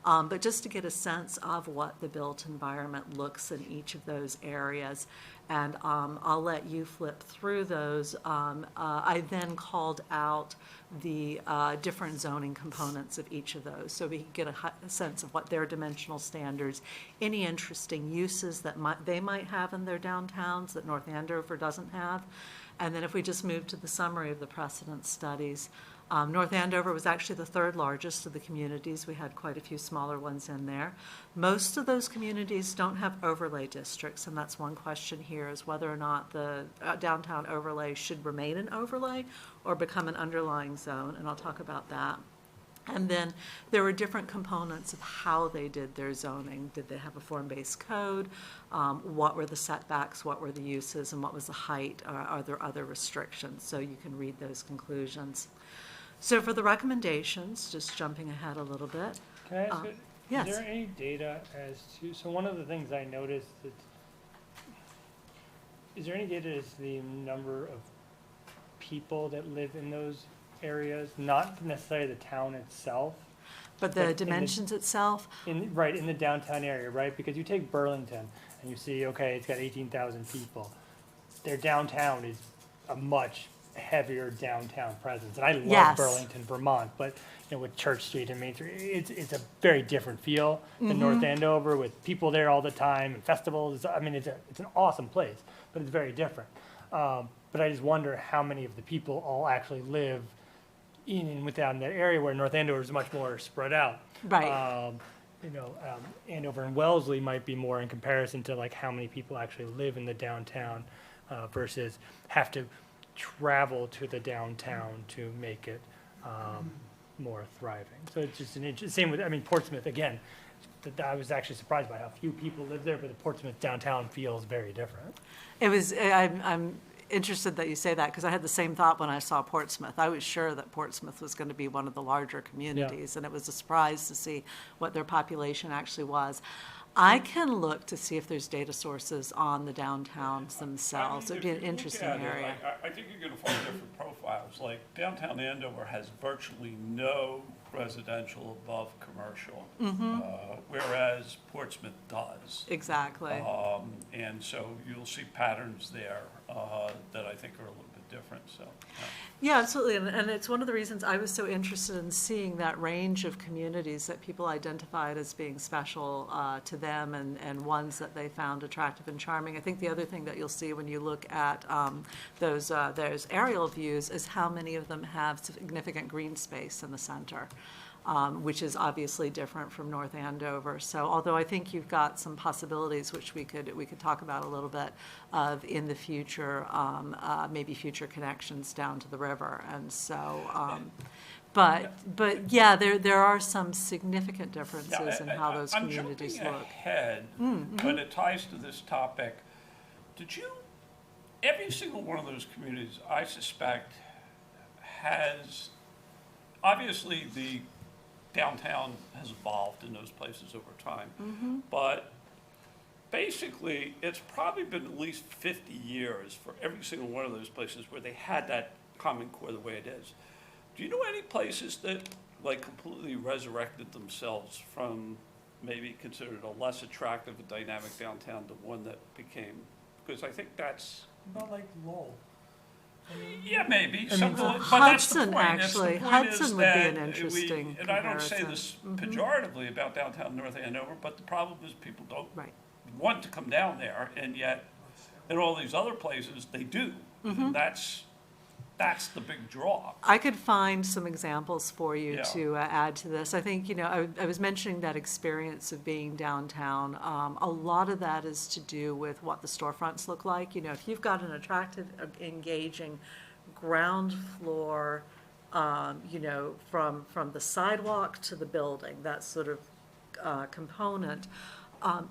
But just to get a sense of what the built environment looks in each of those areas. And I'll let you flip through those. I then called out the different zoning components of each of those so we can get a sense of what their dimensional standards, any interesting uses that they might have in their downtowns that North Andover doesn't have. And then if we just move to the summary of the precedent studies, North Andover was actually the 3rd largest of the communities. We had quite a few smaller ones in there. Most of those communities don't have overlay districts, and that's one question here, is whether or not the downtown overlay should remain an overlay or become an underlying zone, and I'll talk about that. And then there were different components of how they did their zoning. Did they have a form-based code? What were the setbacks? What were the uses? And what was the height? Are there other restrictions? So you can read those conclusions. So for the recommendations, just jumping ahead a little bit. Can I ask, yes. is there any data as to, so one of the things I noticed is there any data as to the number of people that live in those areas, not necessarily the town itself? But the dimensions itself? Right, in the downtown area, right? Because you take Burlington and you see, okay, it's got 18,000 people. Their downtown is a much heavier downtown presence. And I love Yes. Burlington, Vermont, but with Church Street and Main Street, it's a very different feel than North Andover with people there all the time and festivals. I mean, it's an awesome place, but it's very different. But I just wonder how many of the people all actually live in and within that area where North Andover is much more spread out. Right. Andover and Wellesley might be more in comparison to like how many people actually live in the downtown versus have to travel to the downtown to make it more thriving. So it's just an interesting, same with, Portsmouth, again, I was actually surprised by how few people live there, but the Portsmouth downtown feels very different. It was, I'm interested that you say that because I had the same thought when I saw Portsmouth. I was sure that Portsmouth was going to be one of the larger communities, and it was a surprise to see what their population actually was. I can look to see if there's data sources on the downtowns themselves. It'd be an interesting area. I think you're going to find different profiles. Like downtown Andover has virtually no residential above commercial, whereas Portsmouth does. Exactly. And so you'll see patterns there that I think are a little bit different, so. Yeah, absolutely, and it's one of the reasons I was so interested in seeing that range of communities that people identified as being special to them and ones that they found attractive and charming. I think the other thing that you'll see when you look at those aerial views is how many of them have significant green space in the center. Which is obviously different from North Andover. So although I think you've got some possibilities which we could talk about a little bit of in the future, maybe future connections down to the river. And so, but yeah, there are some significant differences in how those communities I'm look. jumping ahead, but it ties to this topic. Every single one of those communities, I suspect, has, obviously the downtown has evolved in those places over time. But basically, it's probably been at least 50 years for every single one of those places where they had that common core the way it is. Do you know any places that like completely resurrected themselves from maybe considered a less attractive and dynamic downtown to one that became, because I think that's, Not like Lowell. yeah, maybe. I mean, But that's the Hudson, point. actually. That's the point Hudson is would be an that interesting and I don't say comparison. this pejoratively about downtown North Andover, but the problem is people don't Right. want to come down there, and yet in all these other places, they do. And that's the big draw. I could find some examples for you Yeah. to add to this. I think, I was mentioning that experience of being downtown. A lot of that is to do with what the storefronts look like. If you've got an attractive, engaging ground floor, from the sidewalk to the building, that sort of component,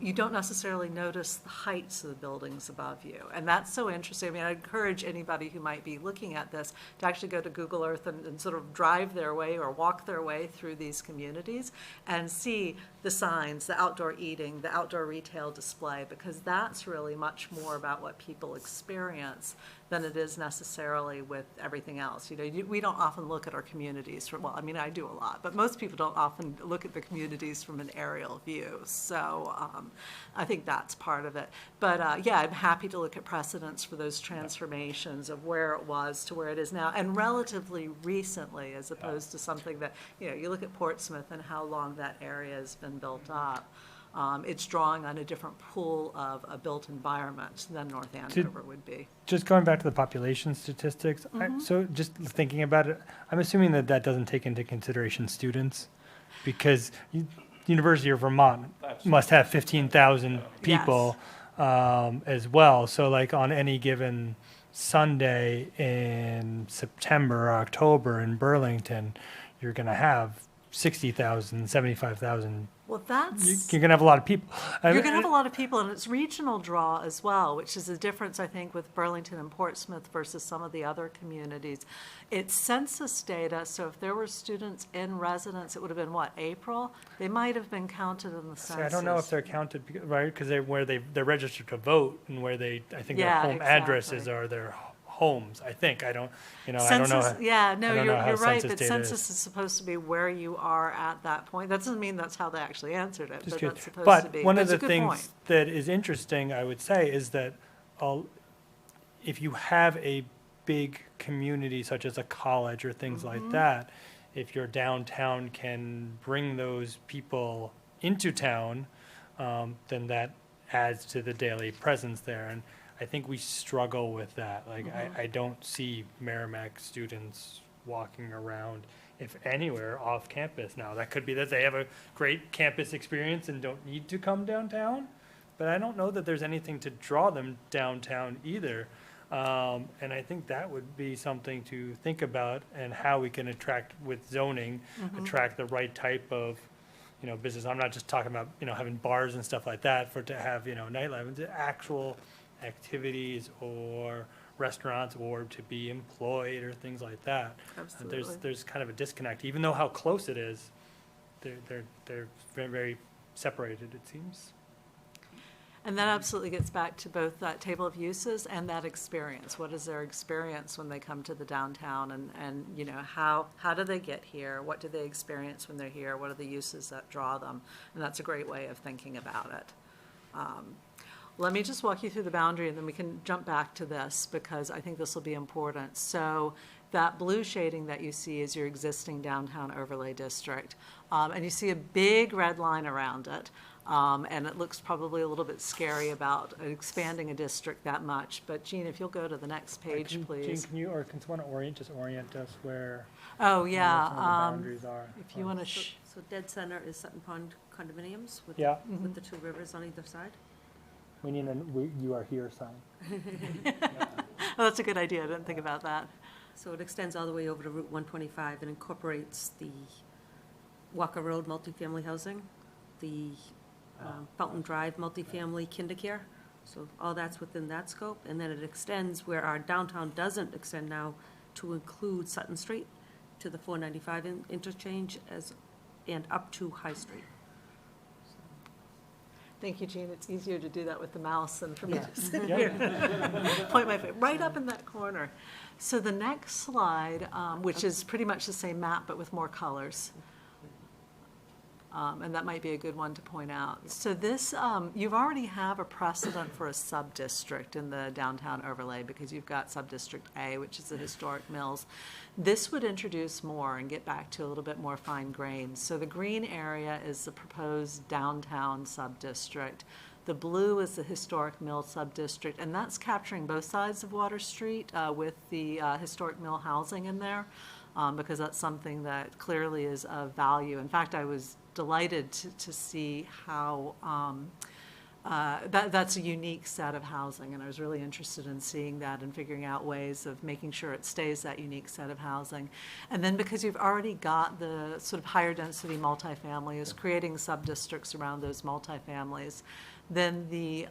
you don't necessarily notice the heights of the buildings above you. And that's so interesting. I mean, I encourage anybody who might be looking at this to actually go to Google Earth and sort of drive their way or walk their way through these communities and see the signs, the outdoor eating, the outdoor retail display, because that's really much more about what people experience than it is necessarily with everything else. We don't often look at our communities from, well, I mean, I do a lot, but most people don't often look at the communities from an aerial view. So I think that's part of it. But yeah, I'm happy to look at precedents for those transformations of where it was to where it is now, and relatively recently, as opposed to something that, you look at Portsmouth and how long that area has been built up. It's drawing on a different pool of a built environment than North Andover would be. Just going back to the population statistics, so just thinking about it, I'm assuming that doesn't take into consideration students, because University of Vermont must have 15,000 people as well. So like on any given Sunday in September or October in Burlington, you're going to have 60,000, 75,000. Well, that's... You're going to have a lot of people. You're going to have a lot of people, and it's regional draw as well, which is a difference, I think, with Burlington and Portsmouth versus some of the other communities. It's census data, so if there were students in residence, it would have been, what, April? They might have been counted in the census. See, I don't know if they're counted, right, because they're registered to vote, and where I think their Yeah, home exactly. addresses are their homes, I think. I don't know. Census, yeah, no, I don't know how you're right, census but data census is supposed to be where you are at that point. That doesn't mean that's how they actually answered it, Just but curious. that's supposed to be. But one of That's a the good point. things that is interesting, I would say, is that if you have a big community such as a college or things like that, if your downtown can bring those people into town, then that adds to the daily presence there. And I think we struggle with that. Like, I don't see Merrimack students walking around, if anywhere, off campus now. That could be that they have a great campus experience and don't need to come downtown, but I don't know that there's anything to draw them downtown either. And I think that would be something to think about, and how we can attract, with zoning, attract the right type of, business. I'm not just talking about, having bars and stuff like that to have, nightlife, it's actual activities or restaurants, or to be employed or things like that. Absolutely. There's kind of a disconnect, even though how close it is, they're very, very separated, it seems. And that absolutely gets back to both that table of uses and that experience. What is their experience when they come to the downtown, and how do they get here? What do they experience when they're here? What are the uses that draw them? And that's a great way of thinking about it. Let me just walk you through the boundary, and then we can jump back to this, because I think this will be important. So that blue shading that you see is your existing downtown overlay district. And you see a big red line around it. And it looks probably a little bit scary about expanding a district that much. But Jean, if you'll go to the next page, Jean, please. can you, or can someone orient us where Oh, some of the yeah. boundaries are? If you want to, So dead center is Sutton Pond condominiums with, Yeah. with the two rivers on either side? We need you are here sign. oh, that's a good idea. I didn't think about that. So it extends all the way over to Route 125 and incorporates the Walker Road multifamily housing, the Fountain Drive multifamily kindercare. So all that's within that scope. And then it extends where our downtown doesn't extend now to include Sutton Street to the 495 interchange and up to High Street. Thank you, Jean. It's easier to do that with the mouse than for me Yeah. to sit here. Point my finger right up in that corner. So the next slide, which is pretty much the same map but with more colors. And that might be a good one to point out. So this, you've already have a precedent for a sub-district in the downtown overlay because you've got sub-district A, which is the historic mills. This would introduce more and get back to a little bit more fine grain. So the green area is the proposed downtown sub-district. The blue is the historic mill sub-district, and that's capturing both sides of Water Street with the historic mill housing in there, because that's something that clearly is of value. In fact, I was delighted to see how that's a unique set of housing, and I was really interested in seeing that and figuring out ways of making sure it stays that unique set of housing. And then because you've already got the sort of higher density multifamilies, creating sub-districts around those multifamilies, then the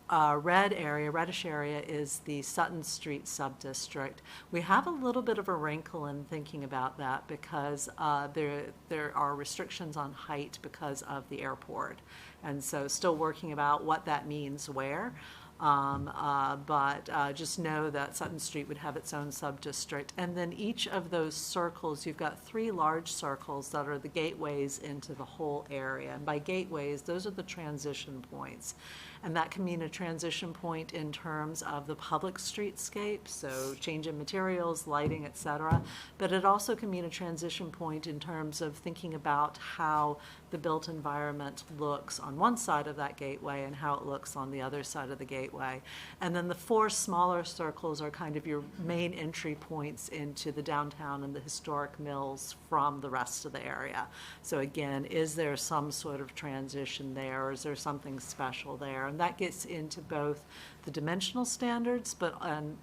reddish area is the Sutton Street sub-district. We have a little bit of a wrinkle in thinking about that because there are restrictions on height because of the airport. And so still working about what that means where. But just know that Sutton Street would have its own sub-district. And then each of those circles, you've got 3 large circles that are the gateways into the whole area. And by gateways, those are the transition points. And that can mean a transition point in terms of the public streetscape, so change in materials, lighting, et cetera. But it also can mean a transition point in terms of thinking about how the built environment looks on one side of that gateway and how it looks on the other side of the gateway. And then the 4 smaller circles are kind of your main entry points into the downtown and the historic mills from the rest of the area. So again, is there some sort of transition there, or is there something special there? And that gets into both the dimensional standards, but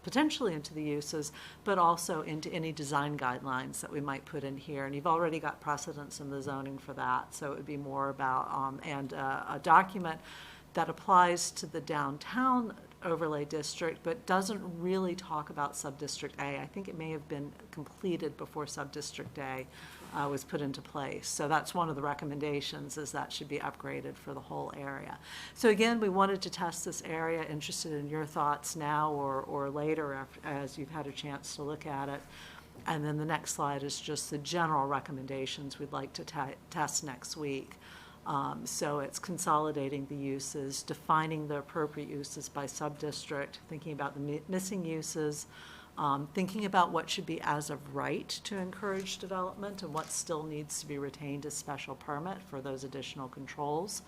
potentially into the uses, but also into any design guidelines that we might put in here. And you've already got precedents in the zoning for that, so it would be more about, a document that applies to the downtown overlay district, but doesn't really talk about sub-district A. I think it may have been completed before sub-district A was put into place. So that's one of the recommendations, is that should be upgraded for the whole area. So again, we wanted to test this area, interested in your thoughts now or later as you've had a chance to look at it. And then the next slide is just the general recommendations we'd like to test next week. So it's consolidating the uses, defining the appropriate uses by sub-district, thinking about the missing uses, thinking about what should be as of right to encourage development and what still needs to be retained as special permit for those additional controls.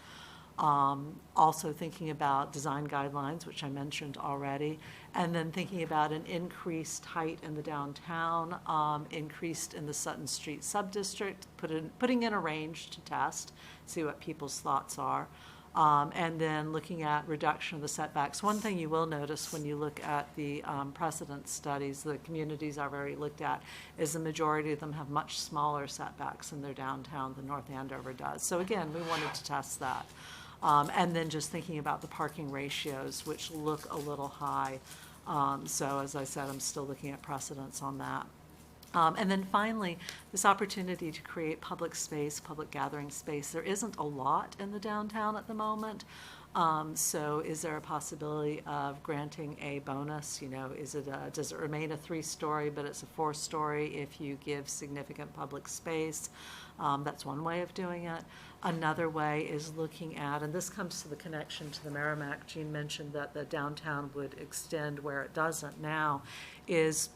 Also thinking about design guidelines, which I mentioned already, and then thinking about an increased height in the downtown, increased in the Sutton Street sub-district, putting in a range to test, see what people's thoughts are. And then looking at reduction of the setbacks. One thing you will notice when you look at the precedent studies, the communities I've already looked at, is the majority of them have much smaller setbacks in their downtown than North Andover does. So again, we wanted to test that. And then just thinking about the parking ratios, which look a little high. So as I said, I'm still looking at precedents on that. And then finally, this opportunity to create public space, public gathering space. There isn't a lot in the downtown at the moment. So is there a possibility of granting a bonus? You know, does it remain a 3-story, but it's a 4-story if you give significant public space? That's one way of doing it. Another way is looking at, and this comes to the connection to the Merrimack, Jean mentioned that the downtown would extend where it doesn't now, is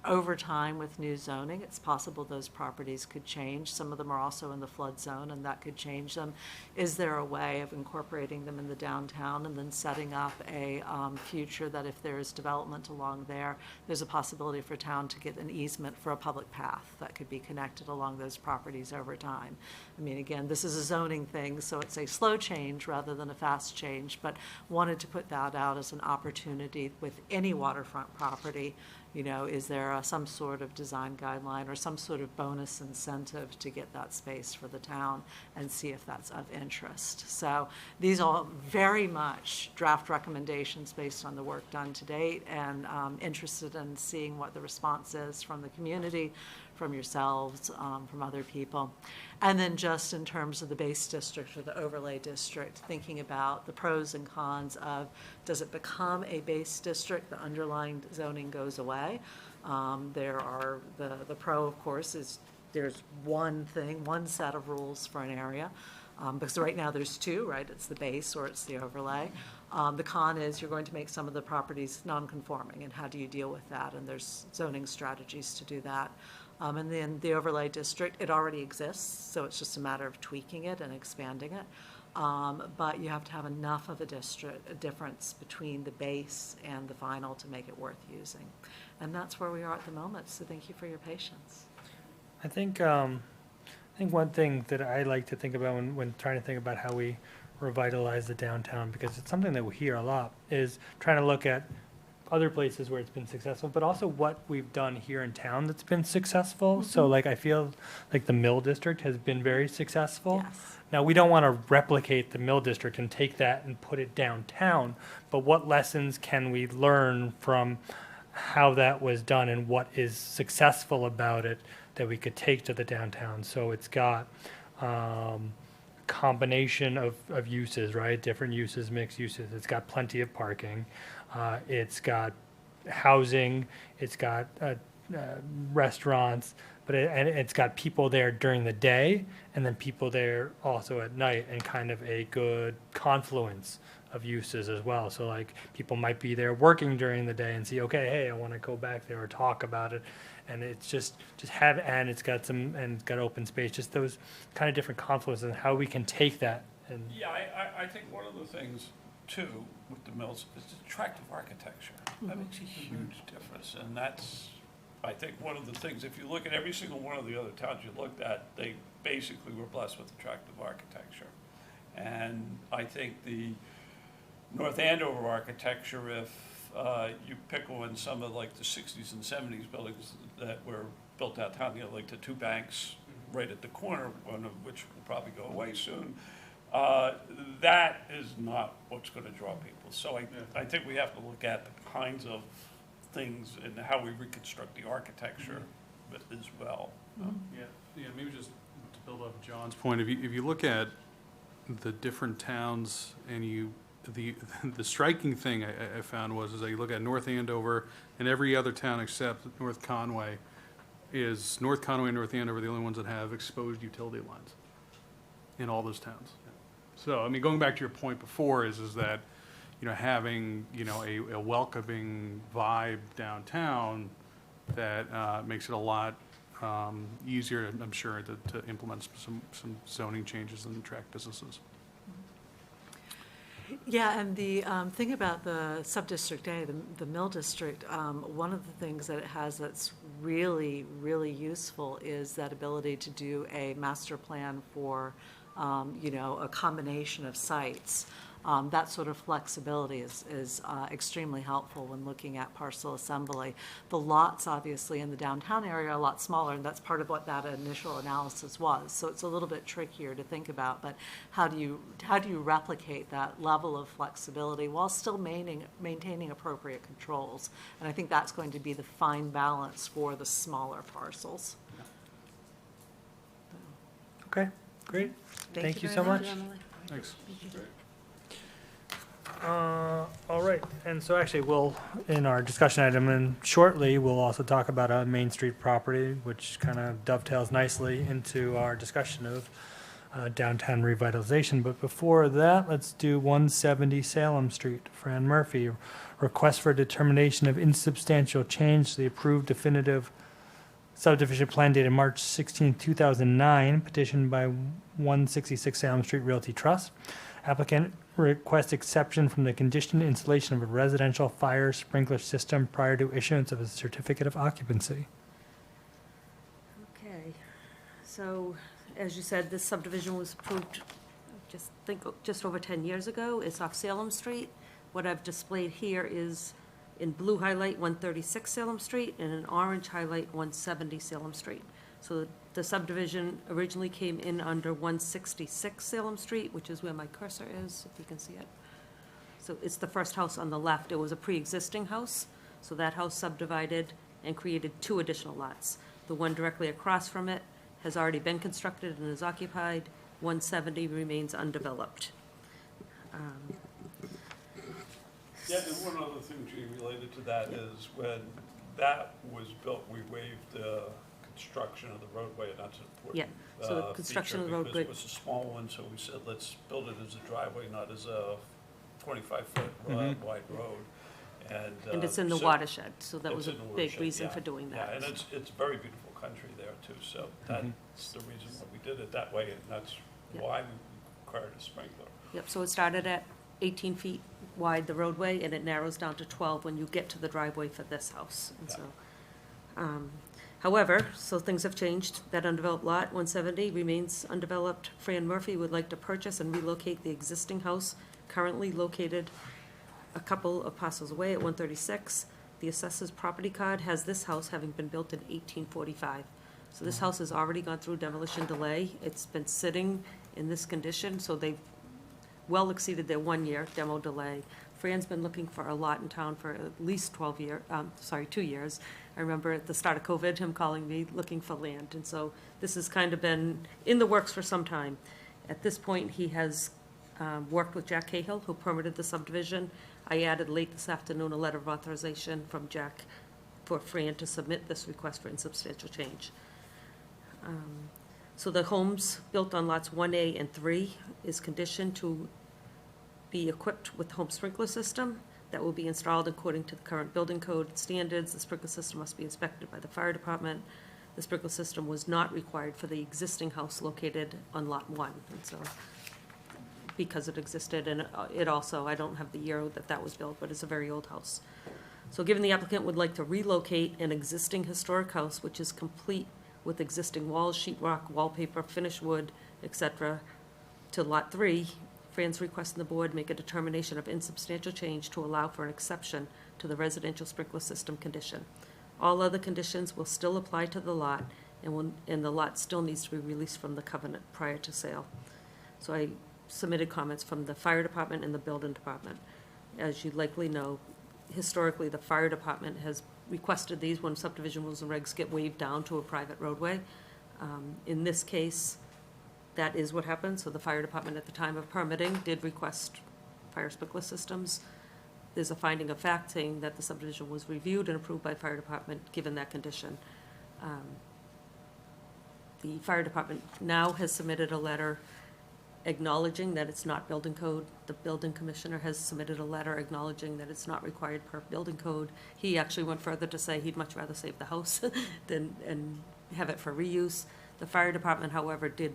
over time with new zoning, it's possible those properties could change. Some of them are also in the flood zone, and that could change them. Is there a way of incorporating them in the downtown and then setting up a future that if there is development along there, there's a possibility for town to get an easement for a public path that could be connected along those properties over time? I mean, again, this is a zoning thing, so it's a slow change rather than a fast change, but wanted to put that out as an opportunity with any waterfront property. You know, is there some sort of design guideline or some sort of bonus incentive to get that space for the town and see if that's of interest? So these are very much draft recommendations based on the work done to date, and interested in seeing what the response is from the community, from yourselves, from other people. And then just in terms of the base district or the overlay district, thinking about the pros and cons of, does it become a base district? The underlying zoning goes away. There are, the pro, of course, is there's one set of rules for an area. Because right now there's 2, right? It's the base or it's the overlay. The con is you're going to make some of the properties non-conforming, and how do you deal with that? And there's zoning strategies to do that. And then the overlay district, it already exists, so it's just a matter of tweaking it and expanding it. But you have to have enough of a difference between the base and the final to make it worth using. And that's where we are at the moment, so thank you for your patience. I think one thing that I like to think about when trying to think about how we revitalize the downtown, because it's something that we hear a lot, is trying to look at other places where it's been successful, but also what we've done here in town that's been successful. So like, I feel like the Mill District has been very successful. Yes. Now, we don't want to replicate the Mill District and take that and put it downtown, but what lessons can we learn from how that was done and what is successful about it that we could take to the downtown? So it's got combination of uses, right? Different uses, mixed uses. It's got plenty of parking. It's got housing. It's got restaurants, but it's got people there during the day and then people there also at night, and kind of a good confluence of uses as well. So like, people might be there working during the day and see, okay, hey, I want to go back there or talk about it. And it's just have, and it's got open space, just those kind of different confluences and how we can take that. And Yeah, I think one of the things too with the mills is attractive architecture. That makes a huge difference, and that's, I think, one of the things. If you look at every single one of the other towns you looked at, they basically were blessed with attractive architecture. And I think the North Andover architecture, if you pick on some of like the 60s and 70s buildings that were built downtown, you know, like the 2 banks right at the corner, one of which will probably go away soon, that is not what's going to draw people. So I think we have to look at the kinds of things and how we reconstruct the architecture as well. Yeah, maybe just to build off John's point, if you look at the different towns and the striking thing I found was that you look at North Andover and every other town except North Conway, is North Conway and North Andover the only ones that have exposed utility lines in all those towns. So, I mean, going back to your point before is that, you know, having, you know, a welcoming vibe downtown that makes it a lot easier, I'm sure, to implement some zoning changes and attract businesses. Yeah, and the thing about the sub-district A, the Mill District, one of the things that it has that's really, really useful is that ability to do a master plan for, you know, a combination of sites. That sort of flexibility is extremely helpful when looking at parcel assembly. The lots, obviously, in the downtown area are a lot smaller, and that's part of what that initial analysis was. So it's a little bit trickier to think about, but how do you replicate that level of flexibility while still maintaining appropriate controls? And I think that's going to be the fine balance for the smaller parcels. Okay, great. Thank you very so much. Emily. Thanks. All right, and so actually, we'll, in our discussion item, and shortly, we'll also talk about a Main Street property, which kind of dovetails nicely into our discussion of downtown revitalization. But before that, let's do 170 Salem Street. Fran Murphy, request for determination of insubstantial change to the approved definitive subdivision plan dated March 16, 2009, petitioned by 166 Salem Street Realty Trust. Applicant requests exception from the conditioned installation of a residential fire sprinkler system prior to issuance of a certificate of occupancy. Okay, so, as you said, this subdivision was approved, just over 10 years ago. It's off Salem Street. What I've displayed here is in blue highlight 136 Salem Street and in orange highlight 170 Salem Street. So the subdivision originally came in under 166 Salem Street, which is where my cursor is, if you can see it. So it's the first house on the left. It was a pre-existing house, so that house subdivided and created 2 additional lots. The one directly across from it has already been constructed and is occupied. 170 remains undeveloped. Yeah, and one other thing, Gene, related to that is when that was built, we waived the construction of the roadway, and that's an Yeah, important so the construction of the feature, roadway- because it was a small one, so we said, let's build it as a driveway, not as a 25-foot wide road. And it's in the so- watershed, so that was a It's in the big watershed, reason yeah. for doing Yeah, that. and it's very beautiful country there too, so that's the reason why we did it that way, and that's Yeah. why we required a sprinkler. Yep, so it started at 18 feet wide, the roadway, and it narrows down to 12 when you get to the driveway for this house. And so, however, so things have changed. That undeveloped lot, 170, remains undeveloped. Fran Murphy would like to purchase and relocate the existing house currently located a couple of parcels away at 136. The assessor's property card has this house having been built in 1845. So this house has already gone through demolition delay. It's been sitting in this condition, so they've well exceeded their 1-year demo delay. Fran's been looking for a lot in town for at least 2 years. I remember at the start of COVID, him calling me, looking for land. And so this has kind of been in the works for some time. At this point, he has worked with Jack Cahill, who permitted the subdivision. I added late this afternoon a letter of authorization from Jack for Fran to submit this request for insubstantial change. So the homes built on lots 1A and 3 is conditioned to be equipped with home sprinkler system that will be installed according to the current building code standards. The sprinkler system must be inspected by the fire department. The sprinkler system was not required for the existing house located on lot 1. And so, because it existed, and it also, I don't have the year that was built, but it's a very old house. So given the applicant would like to relocate an existing historic house, which is complete with existing walls, sheetrock, wallpaper, finished wood, etc., to lot 3, Fran's requesting the board make a determination of insubstantial change to allow for an exception to the residential sprinkler system condition. All other conditions will still apply to the lot, and the lot still needs to be released from the covenant prior to sale. So I submitted comments from the fire department and the building department. As you likely know, historically, the fire department has requested these when subdivision rules and regs get waived down to a private roadway. In this case, that is what happened. So the fire department at the time of permitting did request fire sprinkler systems. There's a finding of fact saying that the subdivision was reviewed and approved by fire department given that condition. The fire department now has submitted a letter acknowledging that it's not building code. The building commissioner has submitted a letter acknowledging that it's not required per building code. He actually went further to say he'd much rather save the house than have it for reuse. The fire department, however, did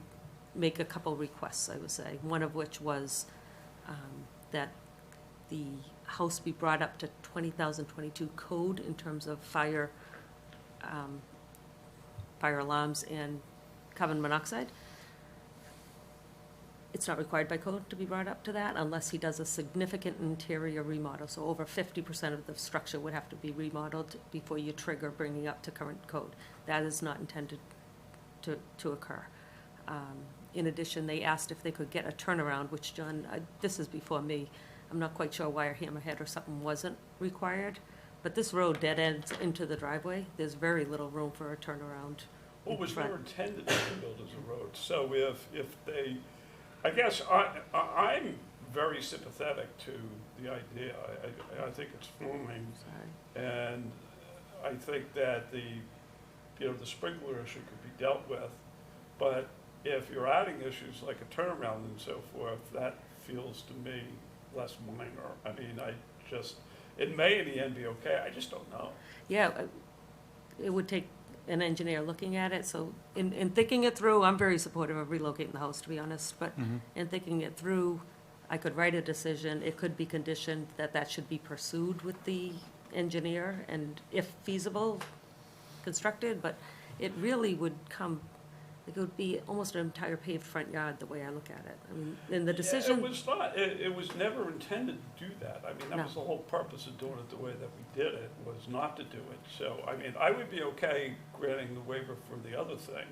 make a couple requests, I would say, one of which was that the house be brought up to 20,022 code in terms of fire alarms and carbon monoxide. it's not required by code to be brought up to that unless he does a significant interior remodel. So over 50% of the structure would have to be remodeled before you trigger bringing up to current code. That is not intended to occur. In addition, they asked if they could get a turnaround, which John, this is before me. I'm not quite sure why a hammerhead or something wasn't required, but this road dead ends into the driveway. There's very little room for a turnaround. Well, it was Right. never intended to be built as a road, so if they, I guess I'm very sympathetic to the idea. I think it's fine, Sorry. and I think that the sprinkler issue could be dealt with, but if you're adding issues like a turnaround and so forth, that feels to me less minor. I mean, it may in the end be okay, I just don't know. Yeah, it would take an engineer looking at it, so in thinking it through, I'm very supportive of relocating the house, to be honest, but in thinking it through, I could write a decision, it could be conditioned that should be pursued with the engineer, and if feasible, constructed, but it really would come, it would be almost an entire paved front yard, the way I look at it. I mean, in the Yeah, decision. it was not, it was never intended to do that. I mean, that No. was the whole purpose of doing it the way that we did it, was not to do it. So, I mean, I would be okay granting the waiver for the other thing,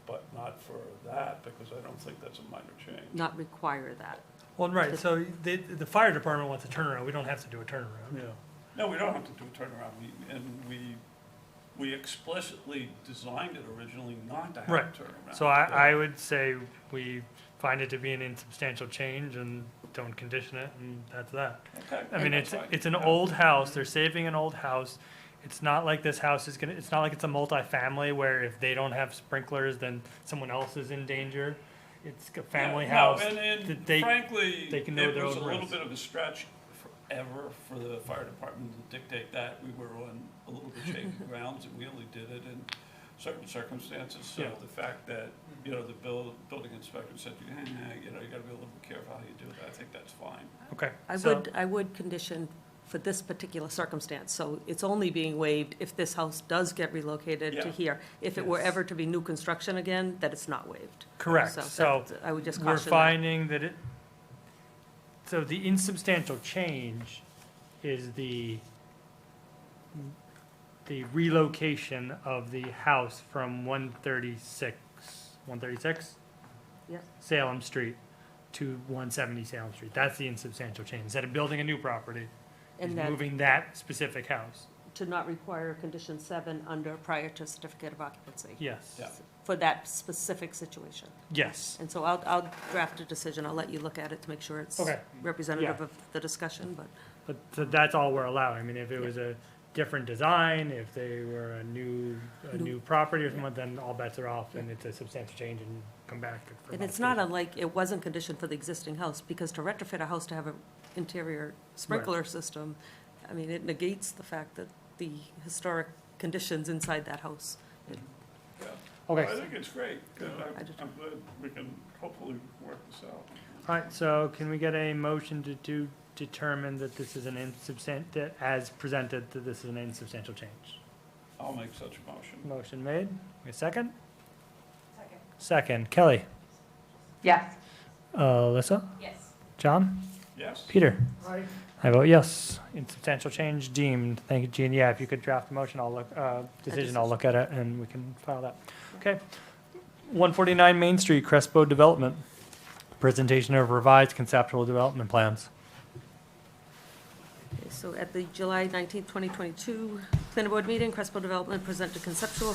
but not for that, because I don't think that's a minor change. Not require that. Well, right, so the fire department wants a turnaround, we don't have to do a turnaround. No, we don't have to do a turnaround, we explicitly designed it originally not to have a Right. turnaround. So I would say we find it to be an insubstantial change and don't condition it, and that's that. Okay, I mean, that's fine. it's an old house, they're saving an old house. It's not like this house is it's not like it's a multifamily where if they don't have sprinklers, then someone else is in danger. It's a family Yeah, house. No, that and they- frankly, they can know it their was a own little risks. bit of a stretch forever for the fire department to dictate that. We were on a little bit shaky grounds, and we only did it in certain circumstances. So Yeah. the fact that, the building inspector said, you gotta be a little bit careful how you do that, I think that's fine. Okay. I so- would condition for this particular circumstance, so it's only being waived if this house does get relocated to Yeah. here. If it were Yes. ever to be new construction again, that it's not waived. Correct, so that- I would just we're caution that. finding that so the insubstantial change is the relocation of the house from 136 Yes. Salem Street to 170 Salem Street. That's the insubstantial change. Instead of building a new property, he's And that, moving that specific house. to not require condition 7 under prior to certificate of occupancy. Yes. Yeah. For that specific situation. Yes. And so I'll draft a decision, I'll let you look at it to make sure it's Okay. representative Yeah. of the discussion, but But that's all we're allowing. I mean, if it was a different design, if they were a new property or something, then all bets are off and it's a substantial change and come back for And it's not modification. unlike, it wasn't conditioned for the existing house, because to retrofit a house to have an interior sprinkler system, I mean, it negates the fact that the historic conditions inside that house. Yeah. Okay. I think it's great. Good. I just- I'm glad we can hopefully work this out. All right, so can we get a motion to determine that this is an that as presented, that this is an insubstantial change? I'll make such a motion. Motion made. A second? Second. Kelly? Yes. Alyssa? Yes. John? Yes? Peter? I vote yes. Insubstantial change deemed. Thank you, Jean. Yeah, if you could draft the motion, I'll look, decision, I'll look at it and we can file that. Okay. 149 Main Street, Crespo Development. Presentation of revised conceptual development plans. Okay, so at the July 19th, 2022 Planning Board meeting, Crespo Development presented conceptual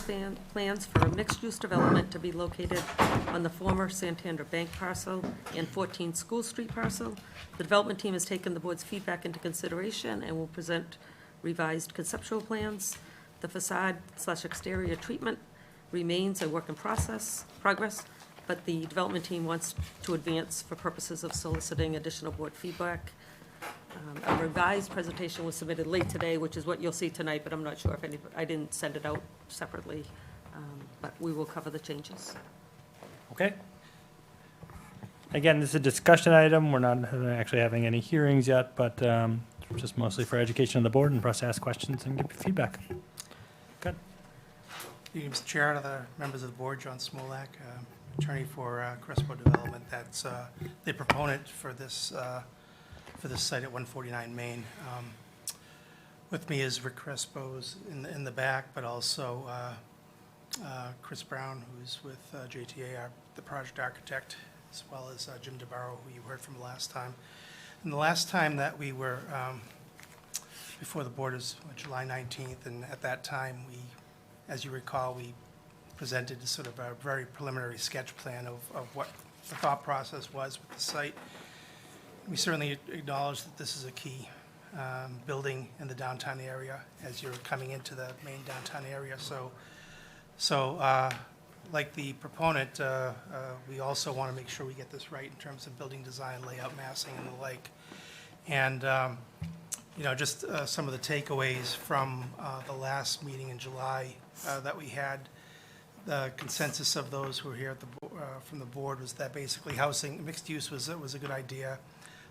plans for a mixed-use development to be located on the former Santander Bank parcel and 14 School Street parcel. The development team has taken the board's feedback into consideration and will present revised conceptual plans. The facade/exterior treatment remains a work in progress, but the development team wants to advance for purposes of soliciting additional board feedback. A revised presentation was submitted late today, which is what you'll see tonight, but I'm not sure if I didn't send it out separately, but we will cover the changes. Okay? Again, this is a discussion item. We're not actually having any hearings yet, but just mostly for education of the board and for us to ask questions and give feedback. Good. Mr. Chair, and other members of the board, John Smolak, attorney for Crespo Development. That's the proponent for this site at 149 Main. With me is Rick Crespo's in the back, but also Chris Brown, who's with JTA, the project architect, as well as Jim DeBarro, who you heard from last time. And the last time that we were before the board was July 19th, and at that time, as you recall, we presented sort of a very preliminary sketch plan of what the thought process was with the site. We certainly acknowledge that this is a key building in the downtown area as you're coming into the main downtown area. So like the proponent, we also want to make sure we get this right in terms of building design, layout, massing, and the like. And you know, just some of the takeaways from the last meeting in July that we had. The consensus of those who were here at from the board was that basically housing, mixed use was a good idea.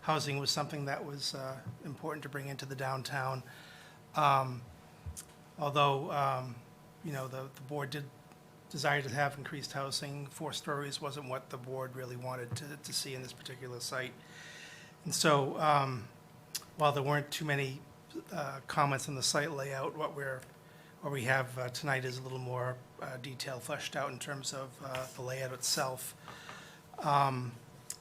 Housing was something that was important to bring into the downtown. Although, you know, the board did desire to have increased housing, 4 stories wasn't what the board really wanted to see in this particular site. And so, while there weren't too many comments on the site layout, what we have tonight is a little more detail fleshed out in terms of the layout itself.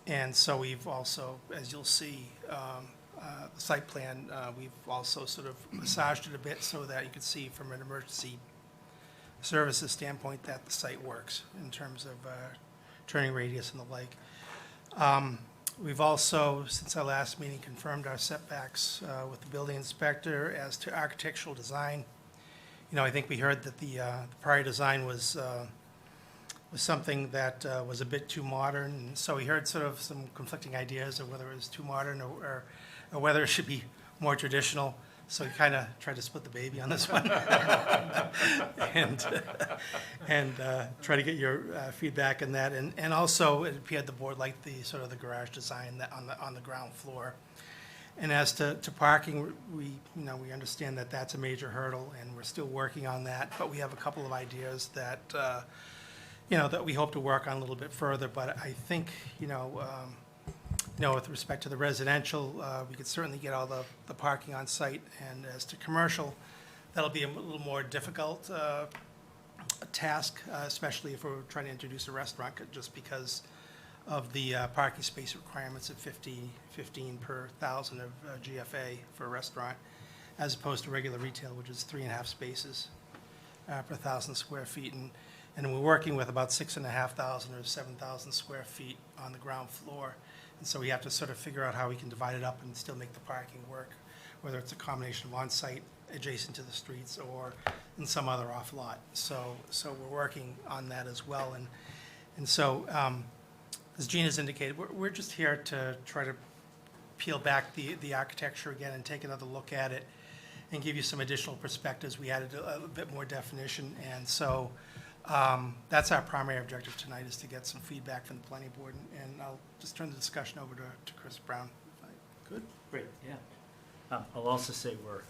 And so we've also, as you'll see, the site plan, we've also sort of massaged it a bit so that you can see from an emergency services standpoint that the site works in terms of turning radius and the like. We've also, since our last meeting, confirmed our setbacks with the building inspector as to architectural design. You know, I think we heard that the prior design was something that was a bit too modern, and so we heard sort of some conflicting ideas of whether it was too modern or whether it should be more traditional. So we kind of tried to split the baby on this one, and try to get your feedback on that. And also, it appeared the board liked the sort of the garage design that on the ground floor. And as to parking, we understand that that's a major hurdle, and we're still working on that. But we have a couple of ideas that that we hope to work on a little bit further. But I think with respect to the residential, we could certainly get all the parking on site. And as to commercial, that'll be a little more difficult task, especially if we're trying to introduce a restaurant, just because of the parking space requirements of 15 per 1,000 of GFA for a restaurant, as opposed to regular retail, which is 3.5 spaces per 1,000 square feet. And we're working with about 6,500 or 7,000 square feet on the ground floor. And so we have to sort of figure out how we can divide it up and still make the parking work, whether it's a combination of on-site, adjacent to the streets, or in some other off-lot. So we're working on that as well. And so, as Gene has indicated, we're just here to try to peel back the architecture again and take another look at it and give you some additional perspectives. We added a bit more definition, and so that's our primary objective tonight, is to get some feedback from the planning board. And I'll just turn the discussion over to Chris Brown. Good? Great, yeah. I'll also say we're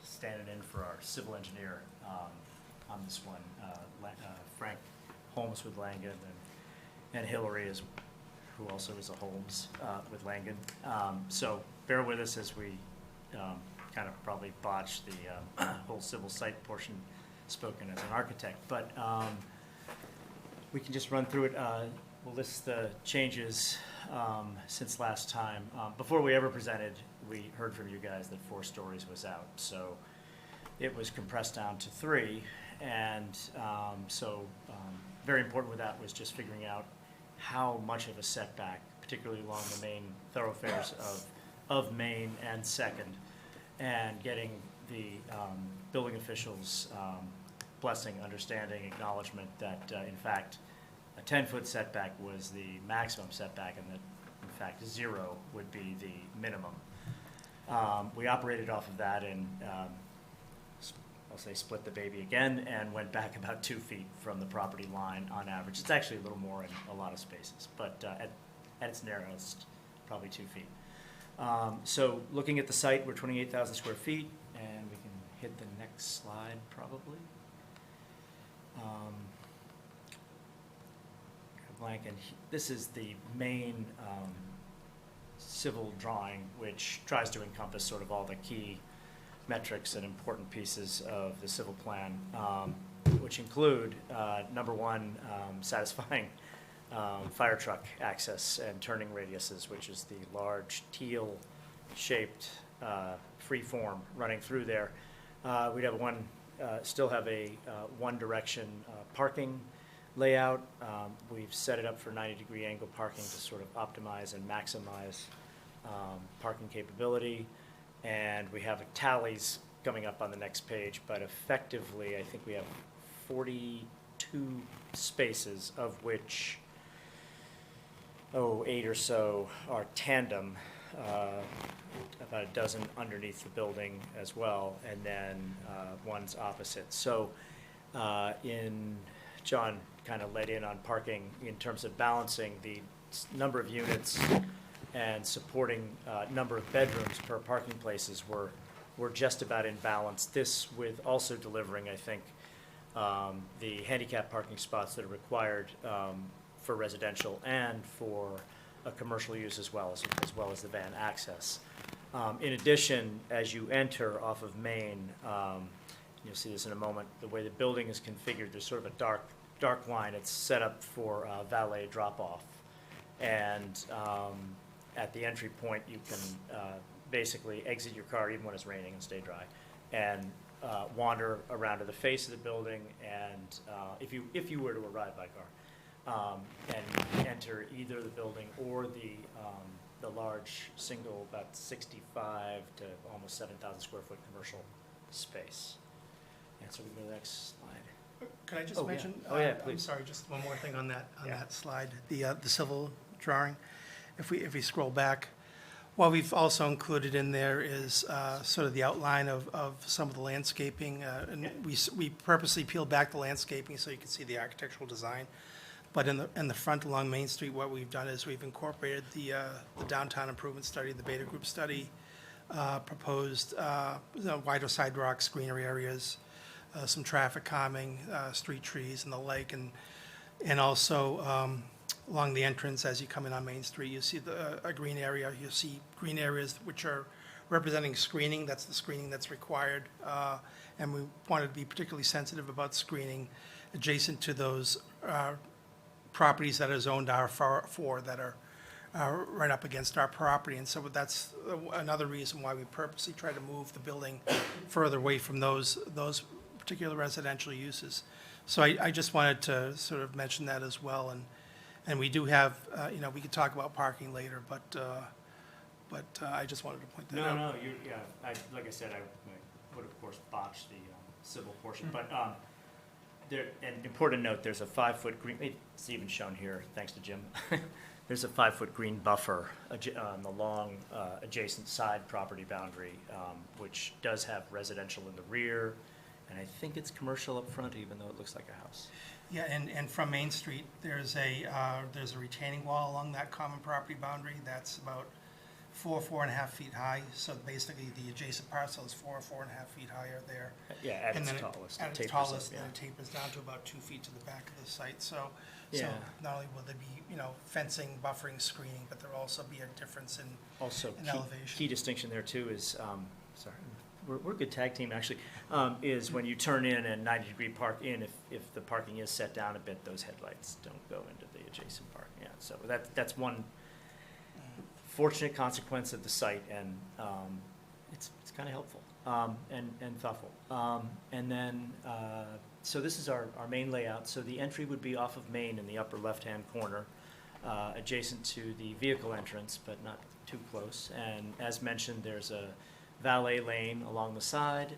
standing in for our civil engineer on this one, Frank Holmes with Langen, and Hillary, who also is a Holmes with Langen. So bear with us as we kind of probably botch the whole civil site portion, spoken as an architect. But we can just run through it. We'll list the changes since last time. Before we ever presented, we heard from you guys that 4 stories was out. So it was compressed down to 3. And very important with that was just figuring out how much of a setback, particularly along the main thoroughfares of Main and Second, and getting the building officials' blessing, understanding, acknowledgement that, in fact, a 10-foot setback was the maximum setback, and that, in fact, 0 would be the minimum. We operated off of that and, I'll say, split the baby again and went back about 2 feet from the property line on average. It's actually a little more in a lot of spaces, but at its narrowest, probably 2 feet. So looking at the site, we're 28,000 square feet, and we can hit the next slide probably. Lankin. This is the main civil drawing, which tries to encompass sort of all the key metrics and important pieces of the civil plan, which include, number one, satisfying fire truck access and turning radiuses, which is the large teal-shaped free form running through there. We'd have still have a one-direction parking layout. We've set it up for 90-degree angle parking to sort of optimize and maximize parking capability. And we have tallies coming up on the next page, but effectively, I think we have 42 spaces, of which, 8 or so are tandem, about a dozen underneath the building as well, and then one's opposite. So John kind of led in on parking in terms of balancing the number of units and supporting number of bedrooms per parking places. We're just about in balance. This with also delivering, I think, the handicap parking spots that are required for residential and for a commercial use as well as the van access. In addition, as you enter off of Main, you'll see this in a moment, the way the building is configured, there's sort of a dark line. It's set up for valet drop-off. And at the entry point, you can basically exit your car even when it's raining and stay dry, and wander around to the face of the building, and if you were to arrive by car, and enter either the building or the large single, about 65 to almost 7,000 square foot commercial space. And so we go to the next slide. Could I just mention? Oh, yeah, I'm please. sorry, just one more thing on that Yeah. slide, the civil drawing. If we scroll back, what we've also included in there is sort of the outline of some of the landscaping. And we purposely peeled back the landscaping so you can see the architectural design. But in the front along Main Street, what we've done is we've incorporated the downtown improvement study, the beta group study, proposed wider sidewalks, greenery areas, some traffic calming, street trees and the like, and also along the entrance as you come in on Main Street, you see a green area. You see green areas which are representing screening. That's the screening that's required, and we wanted to be particularly sensitive about screening adjacent to those properties that are zoned R4 that are right up against our property. And so that's another reason why we purposely try to move the building further away from those particular residential uses. So I just wanted to sort of mention that as well. And we do have, we could talk about parking later, but I just wanted to point that out. No, like I said, I would of course botch the civil portion, but an important note, there's a 5-foot green, it's even shown here, thanks to Jim. There's a 5-foot green buffer on the long adjacent side property boundary, which does have residential in the rear, and I think it's commercial up front, even though it looks like a house. Yeah, and from Main Street, there's a retaining wall along that common property boundary that's about 4.5 feet high. So basically, the adjacent parcel is 4.5 feet higher there. Yeah, at And its then tallest. At it its tapers up, tallest, yeah. and it tapers down to about 2 feet to the back of the site. So Yeah. not only will there be, fencing, buffering, screening, but there'll also be a difference in Also, elevation. key distinction there too is, sorry, we're a good tag team actually, is when you turn in and 90-degree park in, if the parking is set down a bit, those headlights don't go into the adjacent parking. Yeah, so that's one fortunate consequence of the site, and it's kind of helpful and thoughtful. And then, so this is our main layout. So the entry would be off of Main in the upper left-hand corner, adjacent to the vehicle entrance, but not too close. And as mentioned, there's a valet lane along the side,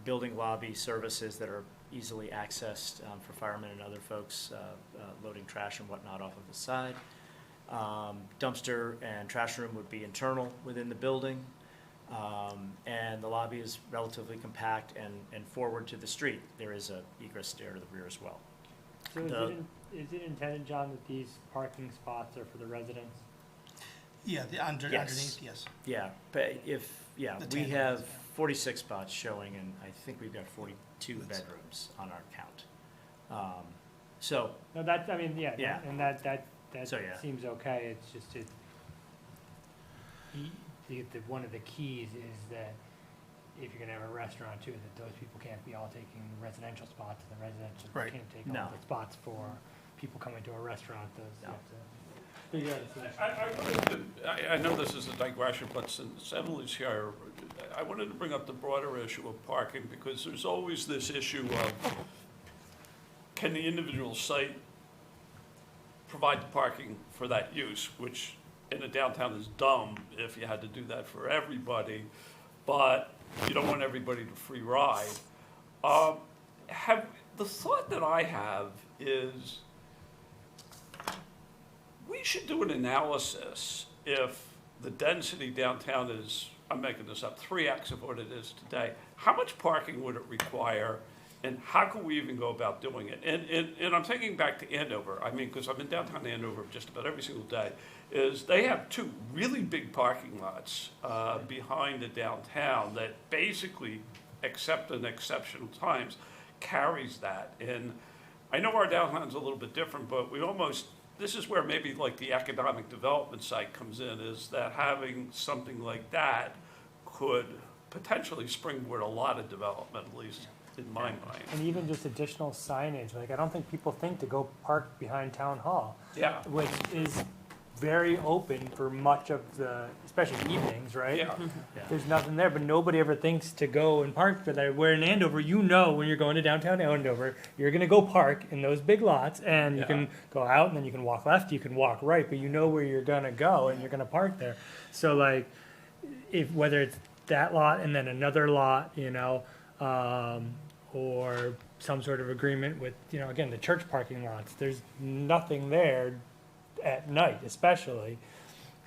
building lobby services that are easily accessed for firemen and other folks loading trash and whatnot off of the side. Dumpster and trash room would be internal within the building, and the lobby is relatively compact and forward to the street. There is a egress stair to the rear as well. So is it intended, John, that these parking spots are for the residents? Yeah, underneath, yes. Yeah, but The we tandem, have yeah. 46 spots showing, and I think we've got 42 bedrooms on our count. So, No, that, I mean, yeah, Yeah. and that So, yeah. seems okay, it's just, one of the keys is that if you're gonna have a restaurant too, that those people can't be all taking residential spots, and the residential Right. can't take No. all the spots for people coming to a restaurant, those, you No. have to figure out a solution. I know this is a digression, but since Emily's here, I wanted to bring up the broader issue of parking, because there's always this issue of, can the individual site provide the parking for that use, which in a downtown is dumb if you had to do that for everybody, but you don't want everybody to free ride. The thought that I have is, we should do an analysis if the density downtown is, I'm making this up, 3x of what it is today. How much parking would it require, and how can we even go about doing it? And I'm thinking back to Andover, I mean, because I'm in downtown Andover just about every single day, is they have two really big parking lots behind the downtown that basically, except in exceptional times, carries that. And I know our downtown's a little bit different, but we almost, this is where maybe like the economic development site comes in, is that having something like that could potentially springboard a lot of development, at least in my mind. And even just additional signage, like, I don't think people think to go park behind town hall, Yeah, which is very open for much of the, especially evenings, right? yeah. There's nothing there, but nobody ever thinks to go and park for that. Where in Andover, you know, when you're going to downtown Andover, you're gonna go park in those big lots, and you Yeah. can go out, and then you can walk left, you can walk right, but you know where you're gonna go, and you're gonna park there. So like, whether it's that lot and then another lot, you know, or some sort of agreement with, you know, again, the church parking lots, there's nothing there at night, especially,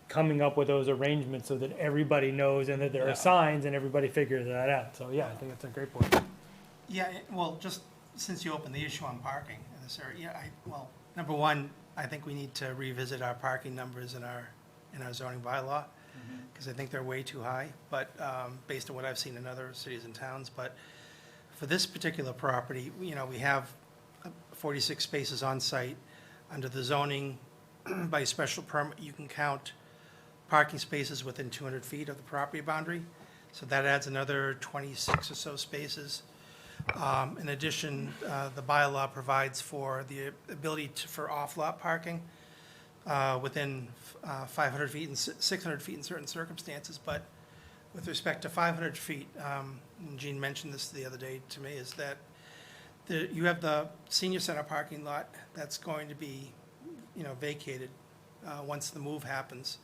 coming up with those arrangements so that everybody knows and that there Yeah. are signs and everybody figures that out. So, yeah, I think that's a great point. Yeah, well, just since you opened the issue on parking in this area, well, number one, I think we need to revisit our parking numbers in our zoning bylaw, because I think they're way too high, but, based on what I've seen in other cities and towns, but for this particular property, you know, we have 46 spaces on site. Under the zoning, by special permit, you can count parking spaces within 200 feet of the property boundary, so that adds another 26 or so spaces. In addition, the bylaw provides for the ability for off-lot parking within 500 feet and 600 feet in certain circumstances, but with respect to 500 feet, and Gene mentioned this the other day to me, is that you have the senior center parking lot that's going to be, you know, vacated once the move happens.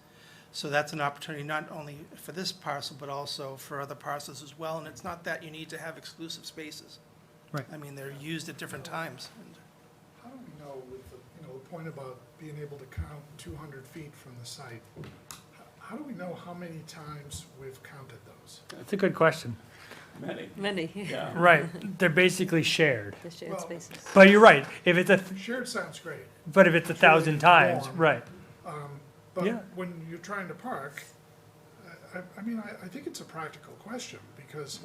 So that's an opportunity not only for this parcel, but also for other parcels as well. And it's not that you need to have exclusive spaces. Right. I mean, they're used at different times. How do we know with the, you know, the point about being able to count 200 feet from the site? How do we know how many times we've counted those? That's a good question. Many, Many, yeah. Right, they're basically shared. the shared Well- spaces. But you're right, if it's Shared sounds great, but if it's 1,000 times, Warm. right. but Yeah. when you're trying to park, I mean, I think it's a practical question, because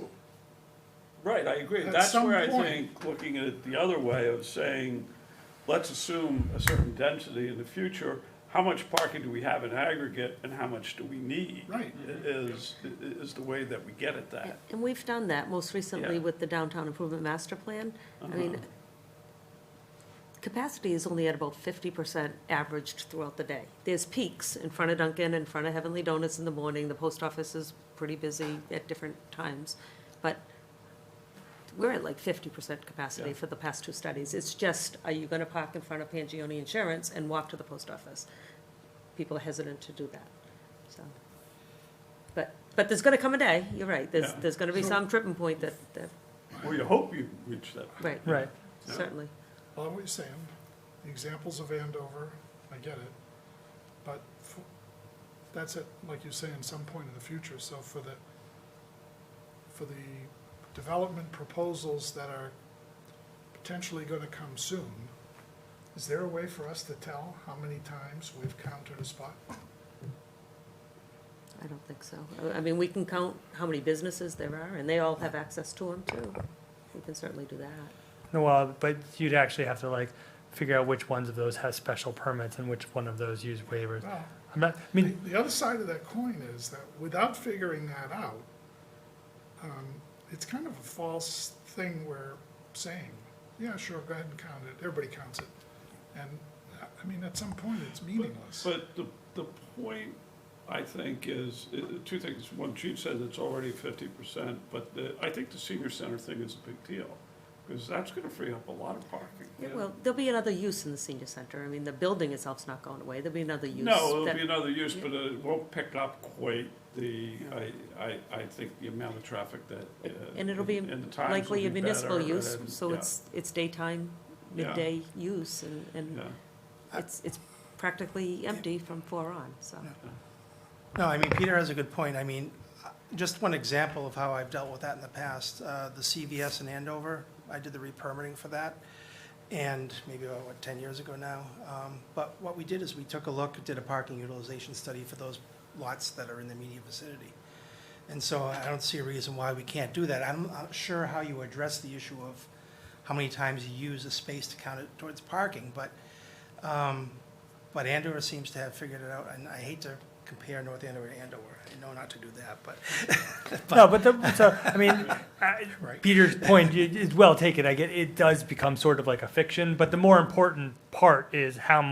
Right, I agree. At That's some where I point- think, looking at it the other way of saying, let's assume a certain density in the future, how much parking do we have in aggregate and how much do we need? Right. Is the way that we get at that. And we've done that most recently Yeah. with the Downtown Improvement Master Plan. I mean, capacity is only at about 50% averaged throughout the day. There's peaks in front of Dunkin', in front of Heavenly Donuts in the morning. The post office is pretty busy at different times. But we're at like 50% capacity Yeah. for the past two studies. It's just, are you going to park in front of Pangione Insurance and walk to the post office? People are hesitant to do that, so. But there's going to come a day, you're right, Yeah. there's going to be So- some tripping point that, Well, you hope you reach that. right, Right. certainly. well, what you're saying, the examples of Andover, I get it, but that's at, like you say, in some point in the future, so for the development proposals that are potentially gonna come soon, is there a way for us to tell how many times we've counted a spot? I don't think so. I mean, we can count how many businesses there are, and they all have access to them too. We can certainly do that. No, well, but you'd actually have to like figure out which ones of those has special permits and which one of those use waivers. Well, I'm not, I mean, the other side of that coin is that without figuring that out, it's kind of a false thing we're saying. Yeah, sure, go ahead and count it. Everybody counts it. And, I mean, at some point, it's meaningless. But the point, I think, is, two things. One, Chief said it's already 50%, but I think the senior center thing is a big deal, because that's gonna free up a lot of parking. Yeah, well, there'll be another use in the senior center. I mean, the building itself's not going away. There'll be another use. No, it'll that- be another use, but it won't pick up quite the, I think, the amount of traffic that. And it'll be and the times likely will a be municipal better, use, and- so yeah, it's daytime, Yeah. midday use, and yeah. it's practically empty from 4 on, so. No, I mean, Peter has a good point. I mean, just one example of how I've dealt with that in the past, the CVS in Andover, I did the re-permitting for that, and maybe about, 10 years ago now. But what we did is we took a look, did a parking utilization study for those lots that are in the immediate vicinity. And so I don't see a reason why we can't do that. I'm not sure how you address the issue of how many times you use a space to count it towards parking, but Andover seems to have figured it out, and I hate to compare North Andover to Andover. I know not to do that, but. no, but I mean, Right. Peter's point is well taken. I get, it does become sort of like a fiction, but the more important part is how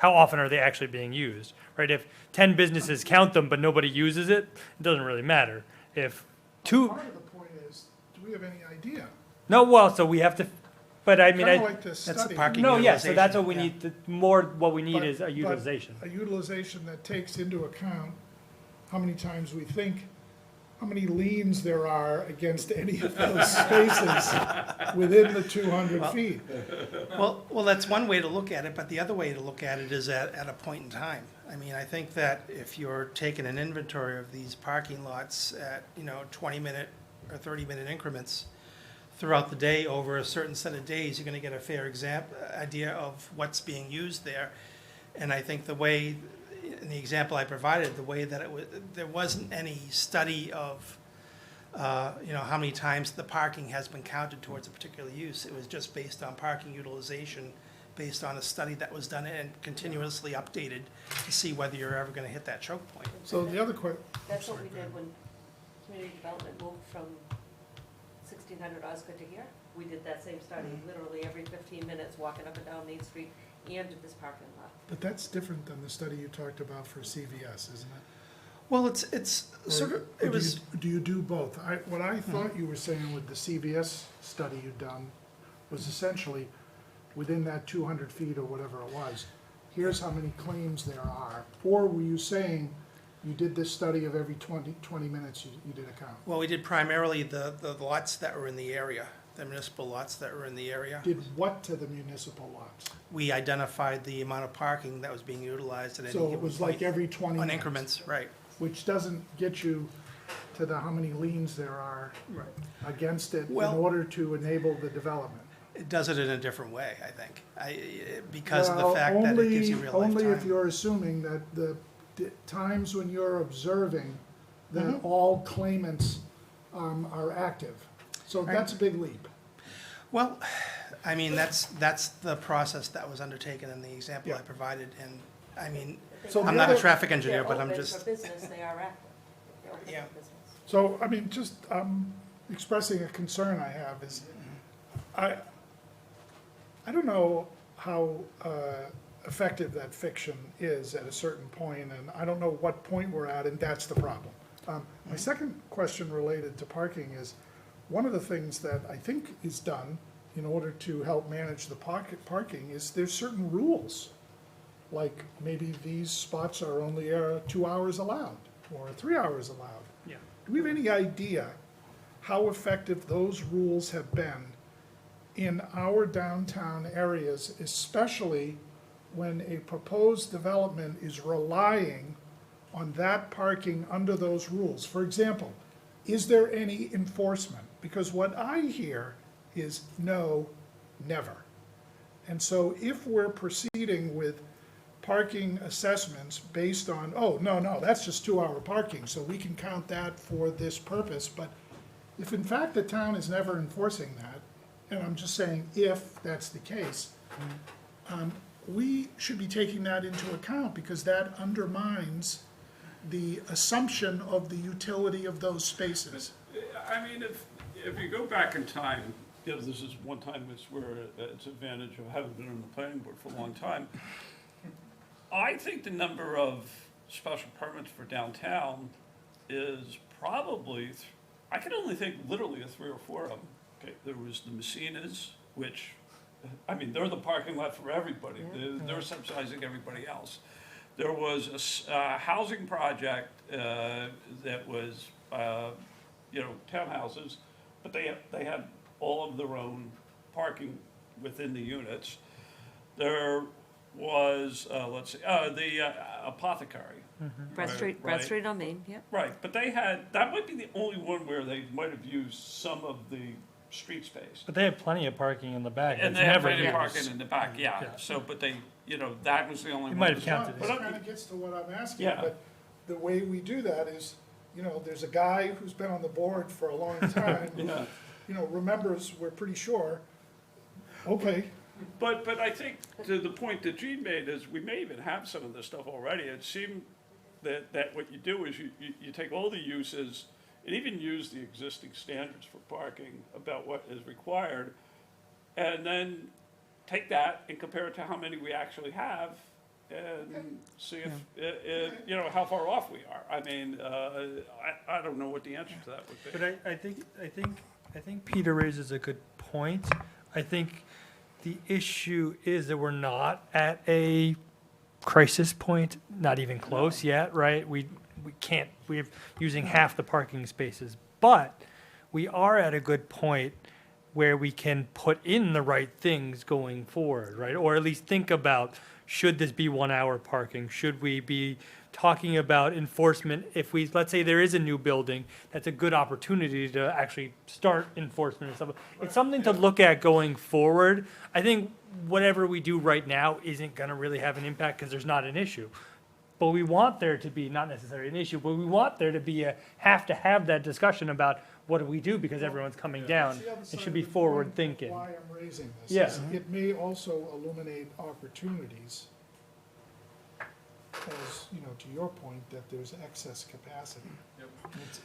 often are they actually being used, right? If 10 businesses count them, but nobody uses it, it doesn't really matter. If two, Part of the point is, do we have any idea? no, well, so we have to, but I mean, Kind of like this That's the study. parking no, yes, so that's what we utilization, need, what we need But- is a but utilization. A utilization that takes into account how many times we think, how many liens there are against any of those spaces within the 200 feet. Well, that's one way to look at it, but the other way to look at it is at a point in time. I mean, I think that if you're taking an inventory of these parking lots at, 20-minute or 30-minute increments throughout the day over a certain set of days, you're gonna get a fair idea of what's being used there. And I think the way, in the example I provided, the way that there wasn't any study of, how many times the parking has been counted towards a particular use. It was just based on parking utilization, based on a study that was done and continuously updated to see whether you're ever gonna hit that choke point. So the other question, That's what we did when community development moved from 1600 Osgood to here. We did that same study, literally every 15 minutes, walking up and down Main Street and at this parking lot. but that's different than the study you talked about for CVS, isn't it? Well, it's sort of, Or it was, do you do both? What I thought you were saying with the CVS study you'd done was essentially, within that 200 feet or whatever it was, here's how many claims there are. Or were you saying you did this study of every 20 minutes you did a count? well, we did primarily the lots that were in the area, the municipal lots that were in the area. Did what to the municipal lots? We identified the amount of parking that was being utilized at any So given it was point. like every 20 On minutes? increments, right. Which doesn't get you to the how many liens there are against it in Well- order to enable the development. It does it in a different way, I think, because of the Well, fact that it gives you real Only if lifetime. you're assuming that the times when you're observing that Mm-hmm. all claimants are active. So that's a big leap. Well, I mean, that's the process that was undertaken in the example I Yeah. provided, and, I mean, So I'm the not a other- traffic engineer, They're but I'm open just, for business, they are active. They're open Yeah. for business. So, I mean, just expressing a concern I have is, I don't know how effective that fiction is at a certain point, and I don't know what point we're at, and that's the problem. My second question related to parking is, one of the things that I think is done in order to help manage the parking is there's certain rules. Like maybe these spots are only 2 hours allowed, or 3 hours allowed. Yeah. Do we have any idea how effective those rules have been in our downtown areas, especially when a proposed development is relying on that parking under those rules? For example, is there any enforcement? Because what I hear is no, never. And so if we're proceeding with parking assessments based on, oh, no, that's just 2 hour parking, so we can count that for this purpose, but if in fact the town is never enforcing that, and I'm just saying if that's the case, we should be taking that into account because that undermines the assumption of the utility of those spaces. I mean, if you go back in time, you know, this is one time it's where it's advantage of having been on the planning board for a long time. I think the number of special permits for downtown is probably, I can only think literally of 3 or 4 of them. Okay, there was the Messinas, which, I mean, they're the parking lot for everybody. They're subsidizing everybody else. There was a housing project that was, you know, townhouses, but they had all of their own parking within the units. There was, let's see, the apothecary. Brett Street, Brett Street on Main, yep. Right, but they had, that might be the only one where they might have used some of the street space. But they have plenty of parking in the back. And It's they have never plenty of used. parking in the back, yeah, Yeah. so, but they, you know, that was the only one. You might have that- counted This it. kind of gets to what I'm asking, Yeah. but the way we do that is, you know, there's a guy who's been on the board for a long time, who, Yeah. you know, remembers, we're pretty sure, okay, But I think to the point that Gene made is, we may even have some of this stuff already. It seemed that what you do is you take all the uses and even use the existing standards for parking about what is required, and then take that and compare it to how many we actually have, and see if you know, how far off we are. I mean, I don't know what the answer to that would be. But I think Peter raises a good point. I think the issue is that we're not at a crisis point, not even close yet, right? We're using half the parking spaces, but we are at a good point where we can put in the right things going forward, right? Or at least think about, should this be 1 hour parking? Should we be talking about enforcement? If we, let's say there is a new building, that's a good opportunity to actually start enforcement or something. It's something to look at going forward. I think whatever we do right now isn't gonna really have an impact because there's not an issue. But we want there to be, not necessarily an issue, but we want there to be have to have that discussion about what do we do because everyone's coming down. That's the other It side should of be the coin forward of thinking. Why I'm raising this. Yeah. is It may also illuminate opportunities, as, you know, to your point, that there's excess capacity.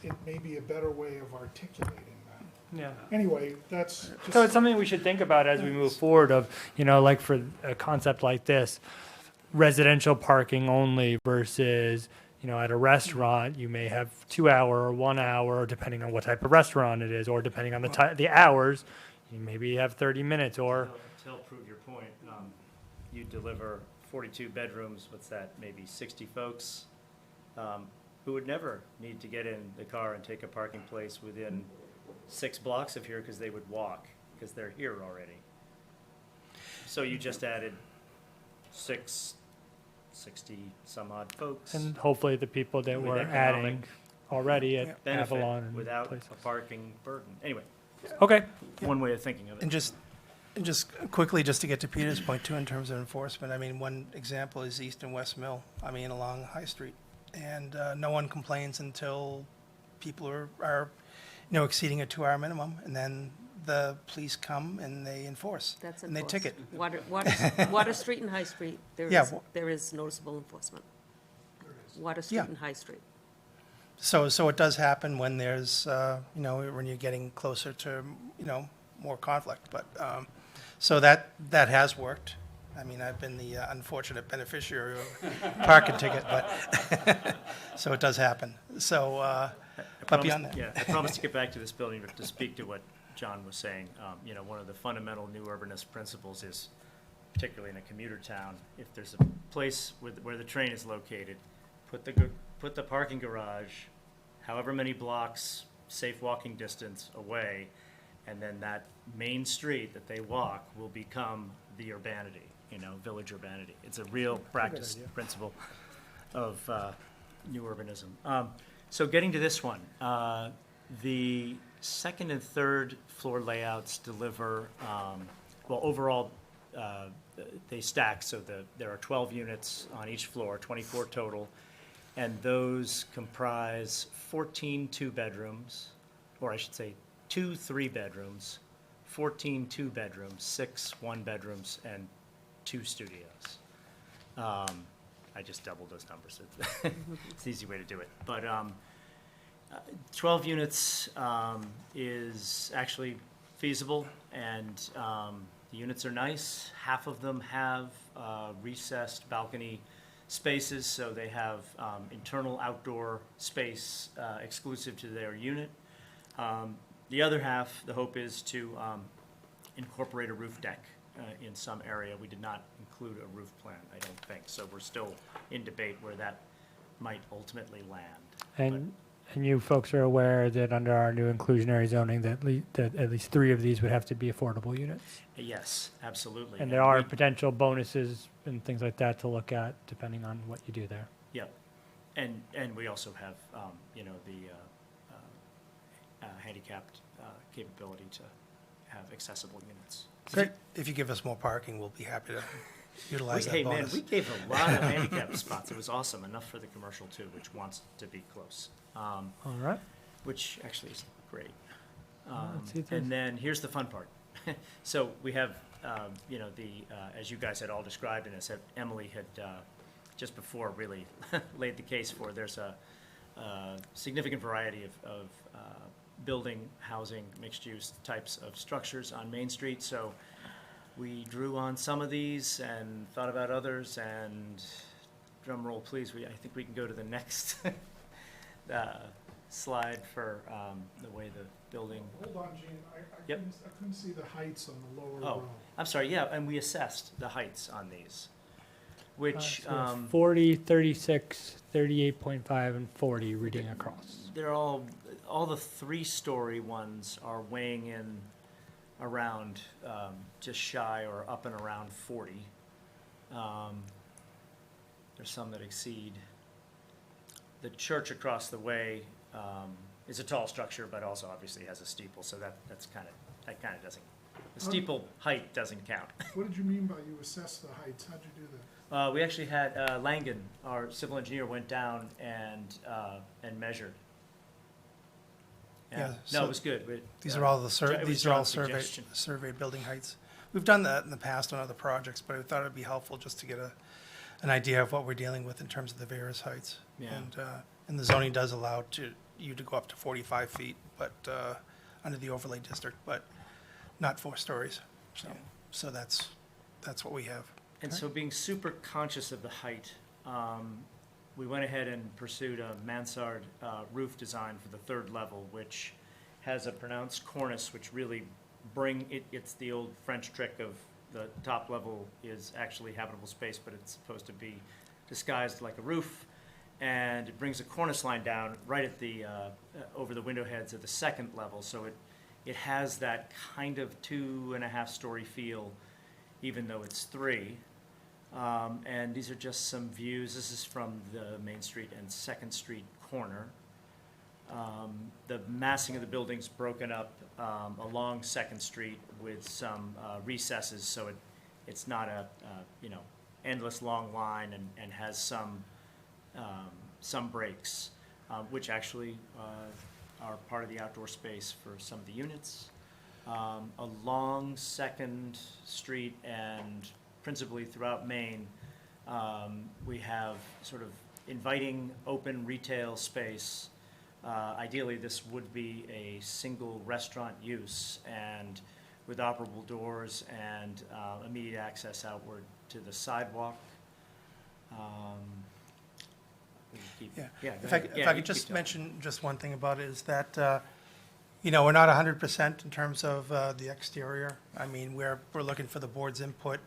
It may be a better way of articulating that. Yeah. Anyway, that's So it's just, something we should think about as we move forward of, you know, like for a concept like this, residential parking only versus, you know, at a restaurant, you may have 2 hour or 1 hour, depending on what type of restaurant it is, or depending on the hours, you maybe have 30 minutes or, To help prove your point, you deliver 42 bedrooms, what's that, maybe 60 folks, who would never need to get in the car and take a parking place within 6 blocks of here because they would walk, because they're here already. So you just added 60 some odd folks. and hopefully the people that With we're economic adding already at benefit Avalon and without places. a parking burden. Anyway, Okay, one way of thinking of it. And just quickly, just to get to Peter's point too, in terms of enforcement, I mean, one example is East and West Mill, I mean, along High Street. And no one complains until people are, you know, exceeding a 2 hour minimum, and then the police come and they enforce. That's And they enforced. ticket. Water Street and High Street, Yeah, there is noticeable enforcement. Water Street Yeah. and High Street. So it does happen when there's, you know, when you're getting closer to, you know, more conflict, but, so that has worked. I mean, I've been the unfortunate beneficiary of parking ticket, but, so it does happen. So, but beyond that. Yeah, I promised to get back to this building, but to speak to what John was saying, you know, one of the fundamental new urbanist principles is, particularly in a commuter town, if there's a place where the train is located, put the parking garage however many blocks, safe walking distance away, and then that main street that they walk will become the urbanity, you know, village urbanity. It's a real practice principle of new urbanism. So getting to this one, the second and third floor layouts deliver, well, overall, they stack, so there are 12 units on each floor, 24 total, and those comprise 14 two-bedrooms, or I should say 2 3-bedrooms, 14 two-bedrooms, 6 one-bedrooms, and 2 studios. I just doubled those numbers. It's an easy way to do it. But 12 units is actually feasible, and the units are nice. Half of them have recessed balcony spaces, so they have internal outdoor space exclusive to their unit. The other half, the hope is to incorporate a roof deck in some area. We did not include a roof plan, I don't think, so we're still in debate where that might ultimately land. And you folks are aware that under our new inclusionary zoning, that at least 3 of these would have to be affordable units? Yes, absolutely. And there are potential bonuses and things like that to look at, depending on what you do there. Yep. And we also have, the handicapped capability to have accessible units. If you give us more parking, we'll be happy to utilize that Hey, man, bonus. we gave a lot of handicap spots. It was awesome, enough for the commercial too, which wants to be close. All right. Which actually is great. Let's see if And then here's the fun part. So we have, as you guys had all described, and as Emily had just before really laid the case for, there's a significant variety of building, housing, mixed-use types of structures on Main Street. So we drew on some of these and thought about others, and drum roll please, I think we can go to the next slide for the way the building. Hold on, Gene, Yep. I couldn't see the heights on the lower Oh, row. I'm sorry, yeah, and we assessed the heights on these, which, So 40, 36, 38.5, and 40 reading across. they're all the 3-story ones are weighing in around just shy or up and around 40. There's some that exceed. The church across the way is a tall structure, but also obviously has a steeple, so that kind of doesn't, the steeple height doesn't count. What did you mean by you assess the heights? How'd you do that? We actually had Langen, our civil engineer, went down and measured. Yeah, No, so it was good. These are all the it was these are all John's suggestion. surveyed building heights. We've done that in the past on other projects, but I thought it'd be helpful just to get an idea of what we're dealing with in terms of the various heights. Yeah. And the zoning does allow you to go up to 45 feet, but under the overlay district, but not 4 stories. So that's what we have. And so being super conscious of the height, we went ahead and pursued a mansard roof design for the 3rd level, which has a pronounced cornice, which really it's the old French trick of the top level is actually habitable space, but it's supposed to be disguised like a roof. And it brings a cornice line down right at the, over the window heads at the 2nd level. So it has that kind of 2.5-story feel, even though it's 3. And these are just some views. This is from the Main Street and 2nd Street corner. The massing of the building's broken up along 2nd Street with some recesses, so it's not a endless long line, and has some breaks, which actually are part of the outdoor space for some of the units. Along 2nd Street and principally throughout Maine, we have sort of inviting open retail space. Ideally, this would be a single restaurant use and with operable doors and immediate access outward to the sidewalk. If I could just mention just one thing about it is that, we're not 100% in terms of the exterior. I mean, we're looking for the board's input.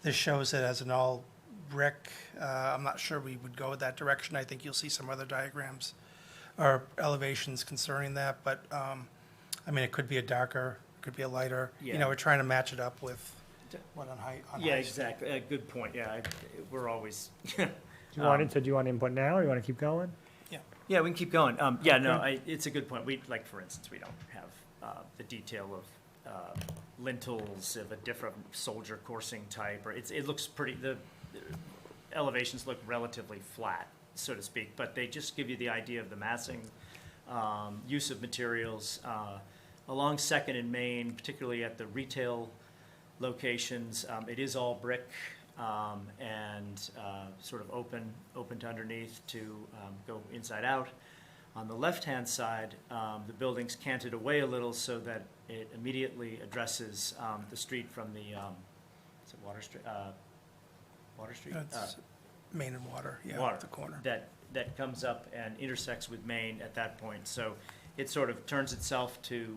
This shows it as an all brick. I'm not sure we would go with that direction. I think you'll see some other diagrams or elevations concerning that, but, it could be a darker, it could be a lighter. Yeah. We're trying to match it up with what on height. Yeah, exactly. A good point. Yeah, we're always. Do you want input now, or you want to keep going? Yeah, we can keep going. It's a good point. For instance, we don't have the detail of lintels of a different soldier coursing type, or it looks pretty. The elevations look relatively flat, so to speak, but they just give you the idea of the massing, use of materials along 2nd and Main, particularly at the retail locations. It is all brick and sort of open to underneath to go inside out. On the left-hand side, the building's canted away a little so that it immediately addresses the street from the, is it Water Street? Water Street? That's Main and Water, yeah, Water, at the corner. that comes up and intersects with Main at that point. So it sort of turns itself to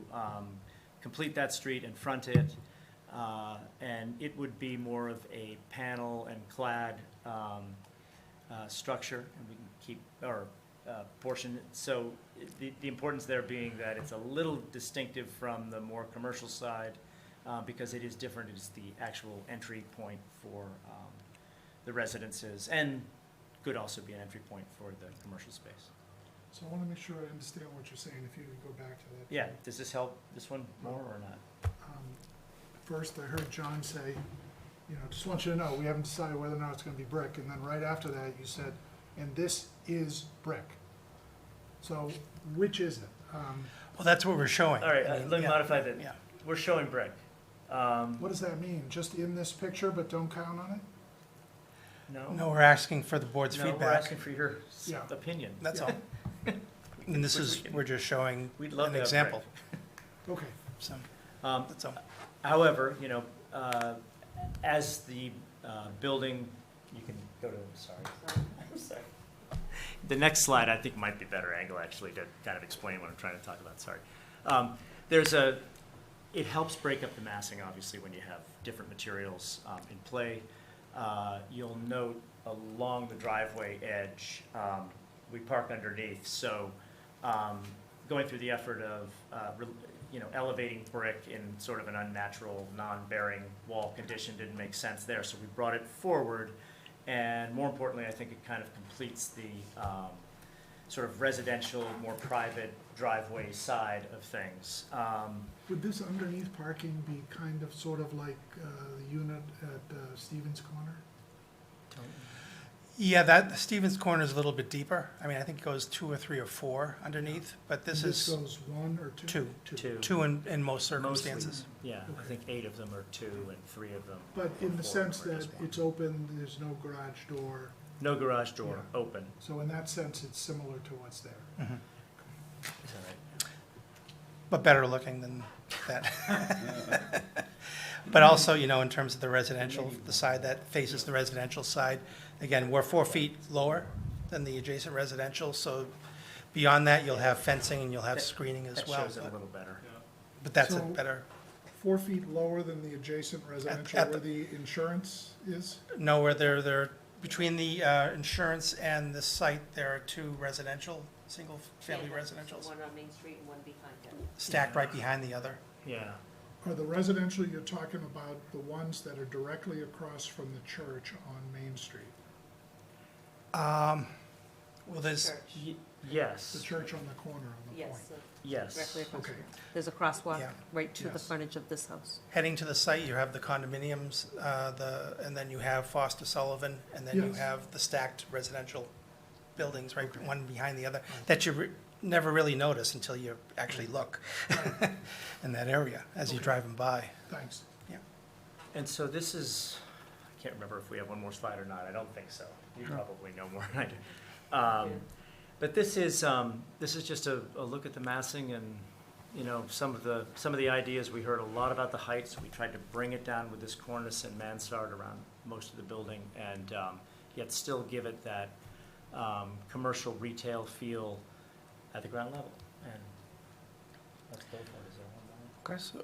complete that street and front it. And it would be more of a panel and clad structure, and we can keep, or portion. So the importance there being that it's a little distinctive from the more commercial side because it is different. It's the actual entry point for the residences, and could also be an entry point for the commercial space. So I want to make sure I understand what you're saying, if you could go back to that. Yeah, does this help this one more or not? First, I heard John say, just want you to know, we haven't decided whether or not it's going to be brick. And then right after that, you said, and this is brick. So which is it? Well, that's what we're showing. All right, I mean, let me yeah, modify that. Yeah. We're showing brick. What does that mean? Just in this picture, but don't count on it? No, we're asking for the board's No, feedback. we're asking for your Yeah. opinion. That's all. And this is, we're just showing We'd love an to have example. Okay. So, Um, that's all. However, as the building, you can go to, sorry. The next slide, I think, might be a better angle, actually, to kind of explain what I'm trying to talk about, sorry. It helps break up the massing, obviously, when you have different materials in play. You'll note along the driveway edge, we park underneath, so going through the effort of elevating brick in sort of an unnatural, non-bearing wall condition didn't make sense there, so we brought it forward, and more importantly, I think it kind of completes the sort of residential, more private driveway side of things. Would this underneath parking be kind of sort of like the unit at Stevens Corner? Yeah, that Stevens Corner is a little bit deeper. I mean, I think it goes 2 or 3 or 4 underneath, but this This is goes 1 or 2? two. Two. 2 in most Mostly, circumstances. yeah, I Okay. think 8 of them are 2 and 3 of them. But in the four sense are that just one. it's open, there's no garage door, No garage door, Yeah. open. so in that sense, it's similar to what's there. Is that right? But better looking than that. But also, in terms of the residential, the side that faces the residential side, again, we're 4 feet lower than the adjacent residential, so beyond that, you'll have fencing and you'll have screening as That well. shows it a little better. But that's a So- better, 4 feet lower than the adjacent residential at where the- the insurance is? no, where they're, between the insurance and the site, there are 2 residential, single-family residentials, One on Main Street and one behind it. stacked right behind the other. Yeah. Are the residential you're talking about the ones that are directly across from the church on Main Street? Well, there's, The Yes, church on the corner on the point? Yes, yes. directly across. Okay. There's a crosswalk Yeah. right to the Yes. frontage of this house. heading to the site, you have the condominiums, and then you have Foster Sullivan, and then you Yes. have the stacked residential buildings, right, one behind the other, that you never really notice until you actually look in that area as you're driving by. Thanks. And so this is, I can't remember if we have one more slide or not, I don't think so. You probably know more than I do. But this is just a look at the massing and, some of the ideas. We heard a lot about the heights. We tried to bring it down with this cornice and mansard around most of the building, and yet still give it that commercial retail feel at the ground level. And let's go for it. Is there one more? Chris? So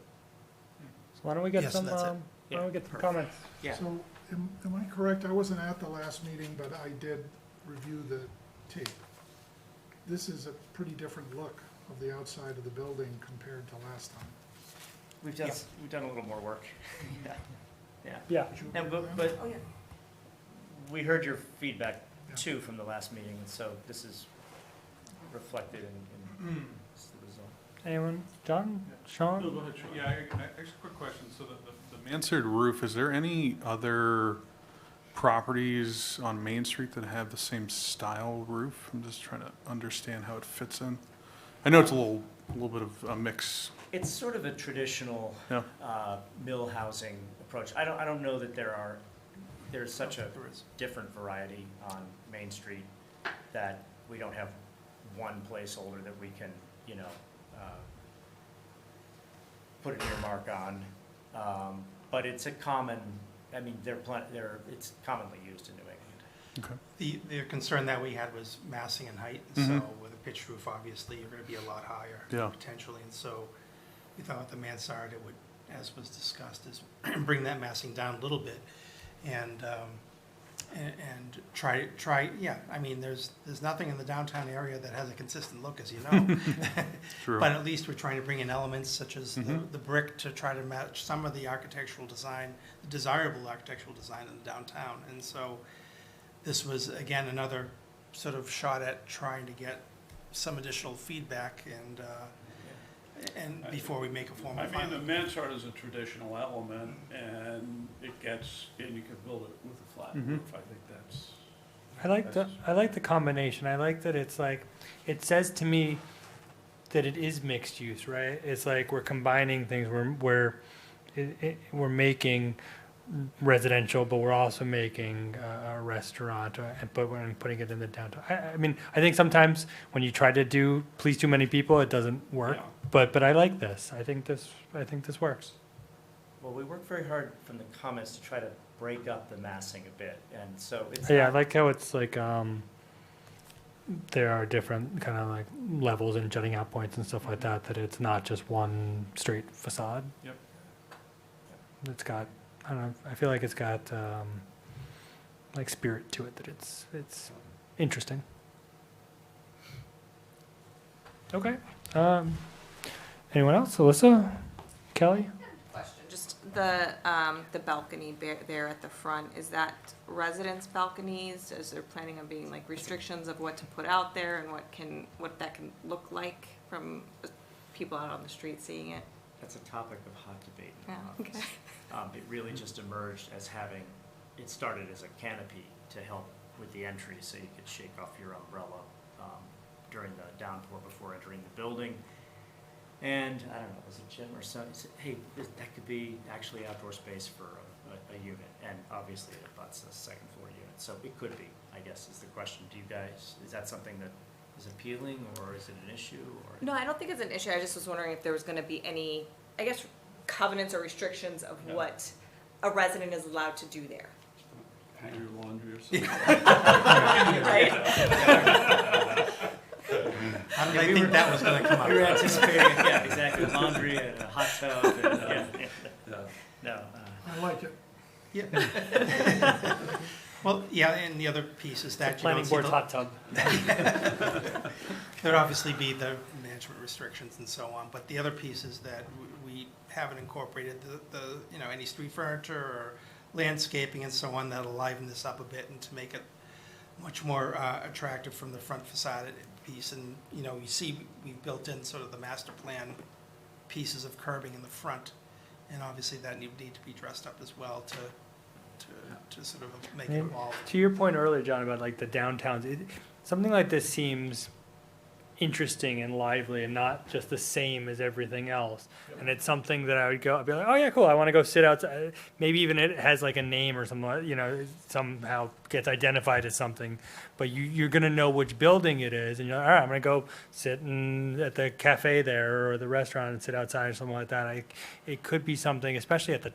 why don't we get Yes, some, that's it. why don't we get some comments? Yeah. So, am I correct? I wasn't at the last meeting, but I did review the tape. This is a pretty different look of the outside of the building compared to last time. We've done a little more work. Yeah. Yeah, Would you And, agree with but that? Oh, yeah. we heard your feedback Yeah. too from the last meeting, and so this is reflected in the result. anyone? John? Sean? No, go ahead, Sean. Yeah, actually, quick question. So the mansard roof, is there any other properties on Main Street that have the same style roof? I'm just trying to understand how it fits in. I know it's a little bit of a mix. It's sort of a traditional Yeah. mill housing approach. I don't know that there's such a There is. different variety on Main Street that we don't have one placeholder that we can, put an earmark on. But it's a common, it's commonly used in New England. The concern that we had was massing and height, and so with a pitched roof, obviously, you're gonna be a lot higher potentially, and so we thought with the mansard, it would, as was discussed, is bring that massing down a little bit, and try, I mean, there's nothing in the downtown area that has a consistent look, as you know. True. But at least we're trying to bring in elements such as the brick to try to match some of the architectural design, the desirable architectural design in the downtown. And so this was, again, another sort of shot at trying to get some additional feedback and before we make a formal I mean, the finding. mansard is a traditional element, and you can build it with a flat roof. I think that's. I like the combination. I like that it's like, it says to me that it is mixed use, right? It's like we're combining things, we're making residential, but we're also making a restaurant, but we're putting it in the downtown. I mean, I think sometimes when you try to please too many people, it doesn't work. Yeah. But I like this. I think this works. Well, we worked very hard from the comments to try to break up the massing a bit, and so it's Yeah, I not- like how it's like there are different kind of like levels and jutting out points and stuff like that. That it's not just one straight facade. Yep. It's got, I don't know, I feel like it's got like spirit to it, that it's interesting. Okay. Anyone else? Alyssa? Kelly? Question, just the balcony there at the front, is that residents' balconies? Is there planning on being like restrictions of what to put out there and what that can look like from people out on the street seeing it? That's a topic of hot debate in Yeah, the office. okay. It really just emerged as it started as a canopy to help with the entry, so you could shake off your umbrella during the downpour before entering the building. And, I don't know, was it Jim or something, said, hey, that could be actually outdoor space for a unit, and obviously it abuts a second floor unit, so it could be, I guess, is the question. Do you guys, is that something that is appealing, or is it an issue, or? No, I don't think it's an issue. I just was wondering if there was gonna be any, I guess, covenants or restrictions of Yeah. what a resident is allowed to do there. Hang your laundry or something. Right? How did I think that was gonna come up? We were anticipating, yeah, exactly, laundry and a hot tub, and, no. I like it. Yeah. Well, yeah, and the other piece is that you Planning don't see board's the- hot tub. There'd obviously be the management restrictions and so on, but the other piece is that we haven't incorporated any street furniture or landscaping and so on that'll liven this up a bit and to make it much more attractive from the front facade piece. And, you see we've built in sort of the master plan pieces of curbing in the front, and obviously that need to be dressed up as well to sort of make it evolve. To your point earlier, John, about like the downtowns, something like this seems interesting and lively and not just the same as everything else. And it's something that I'd be like, oh yeah, cool, I want to go sit outside. Maybe even it has like a name or something, somehow gets identified as something. But you're going to know which building it is, and you're like, all right, I'm going to go sit at the cafe there or the restaurant and sit outside or something like that. It could be something, especially at the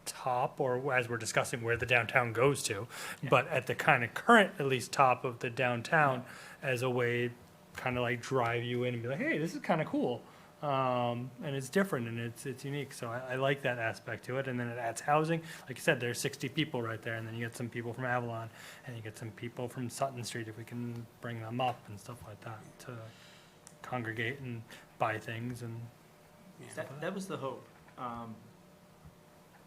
top, or as we're discussing where the downtown goes to, but at the kind of current, at least top of the downtown, as a way kind of like drive you in and be like, hey, this is kind of cool. And it's different and it's unique. So I like that aspect to it. And then it adds housing. Like you said, there's 60 people right there. And then you get some people from Avalon and you get some people from Sutton Street, if we can bring them up and stuff like that to congregate and buy things. And That was the hope.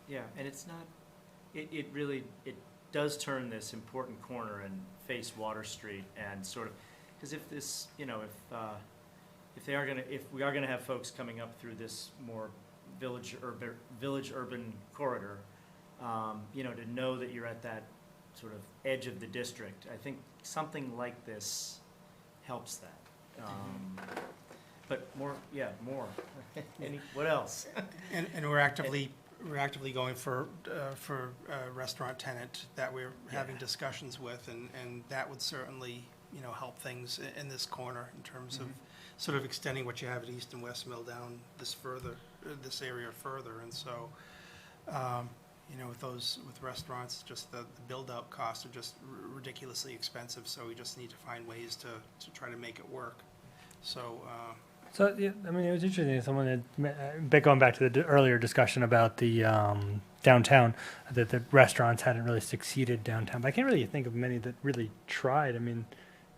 Yeah, and it's not, it really does turn this important corner and face Water Street and sort of, because if this, if we are gonna have folks coming up through this more village urban corridor, to know that you're at that sort of edge of the district, I think something like this helps that. But more. What else? And we're actively we're actively going for a restaurant tenant that we're having discussions with, and that would certainly, you know, help things in this corner in terms of sort of extending what you have at East and West Mill down this area further. And so, you know, with restaurants, just the build-out costs are just ridiculously expensive, so we just need to find ways to try to make it work. So, So, yeah, I mean, it was interesting, someone had, going back to the earlier discussion about the downtown, that the restaurants hadn't really succeeded downtown, but I can't really think of many that really tried. I mean,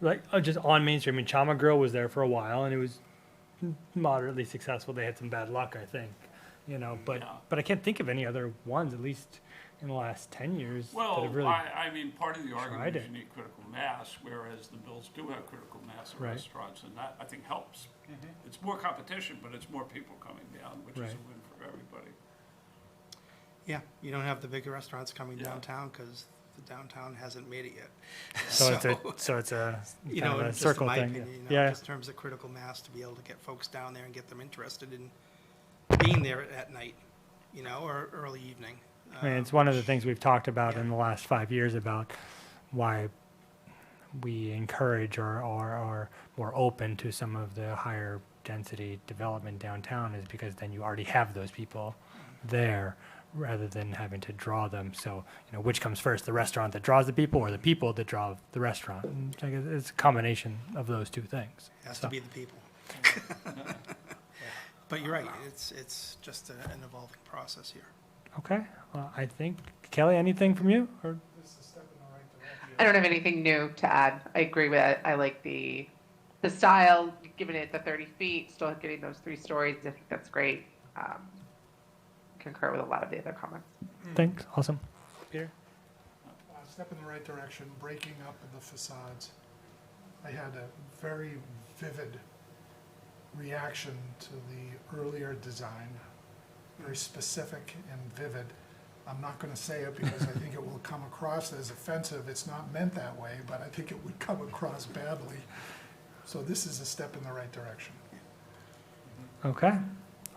like, just on Main Street, I mean, Chama Grill was there for a while, and it was moderately successful. They had some bad luck, I think, you know, but I can't think of any other ones, at least in the last 10 years, that Well, have really I mean, part of the argument is it. you need critical mass, whereas the Bills do have critical mass at Right. restaurants, and that, I think, helps. It's more competition, but it's more people coming down, which is Right. a win for everybody. yeah, you don't have the bigger restaurants coming Yeah. downtown because the downtown hasn't made it yet. So it's a You kind know, of a just in circle my thing. opinion, you know, Yeah. just in terms of critical mass to be able to get folks down there and get them interested in being there at night, you know, or early evening. I mean, it's one of the things we've talked about in the last 5 years about why we encourage or are more open to some of the higher density development downtown is because then you already have those people there rather than having to draw them. So, you know, which comes first, the restaurant that draws the people or the people that draw the restaurant? And I guess it's a combination of those two things. Has So- to be the people. But you're right, it's just an evolving process here. Okay, well, I think, Kelly, anything from you? Or I don't have anything new to add. I agree with it. I like the style, giving it the 30 feet, still getting those 3 stories. I think that's great. Concur with a lot of the other comments. Thanks, awesome. Peter? Step in the right direction, breaking up the facades. I had a very vivid reaction to the earlier design, very specific and vivid. I'm not going to say it because I think it will come across as offensive. It's not meant that way, but I think it would come across badly. So this is a step in the right direction. Okay,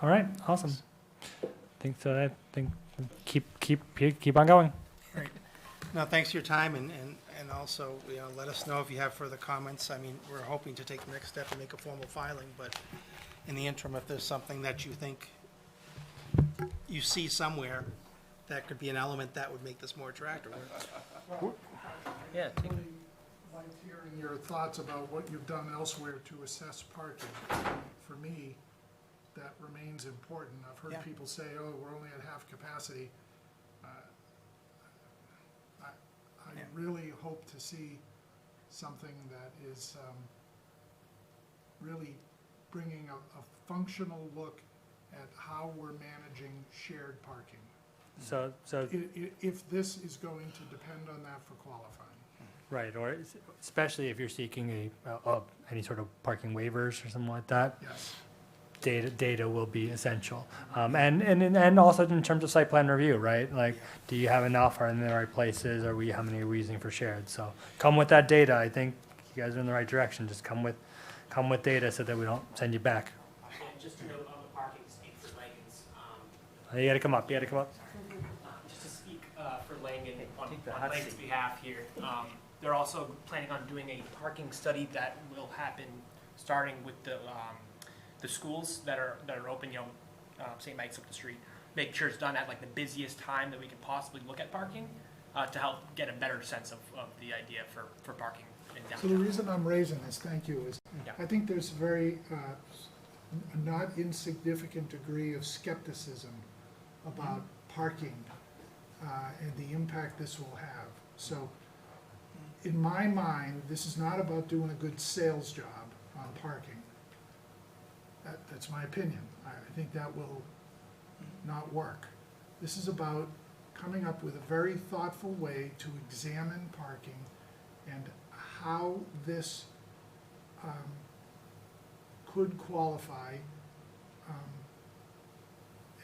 all right, awesome. I think keep on going. Great. No, thanks for your time, and also, you know, let us know if you have further comments. I mean, we're hoping to take the next step and make a formal filing, but in the interim, if there's something that you think you see somewhere, that could be an element that would make this more attractive. Yeah, take- Like hearing your thoughts about what you've done elsewhere to assess parking. For me, that remains important. I've heard Yeah. people say, oh, we're only at half capacity. I Yeah. really hope to see something that is really bringing a functional look at how we're managing shared parking. So, If this is going to depend on that for qualifying. right, or especially if you're seeking any sort of parking waivers or something like that, Yes. data will be essential. And also in terms of site plan review, right? Like, do you have enough, are in the right places, how many are we using for shared? So come with that data. I think you guys are in the right direction. Just come with data so that we don't send you back. And just to note on the parking, speak for Langen's, You gotta come up. just to speak for Langen on Langen's behalf here. They're also planning on doing a parking study that will happen starting with the schools that are open, St. Mike's up the street. Make sure it's done at like the busiest time that we could possibly look at parking to help get a better sense of the idea for parking in So the downtown. reason I'm raising this, thank you, is Yeah. I think there's very not insignificant degree of skepticism about parking and the impact this will have. So in my mind, this is not about doing a good sales job on parking. That's my opinion. I think that will not work. This is about coming up with a very thoughtful way to examine parking and how this could qualify,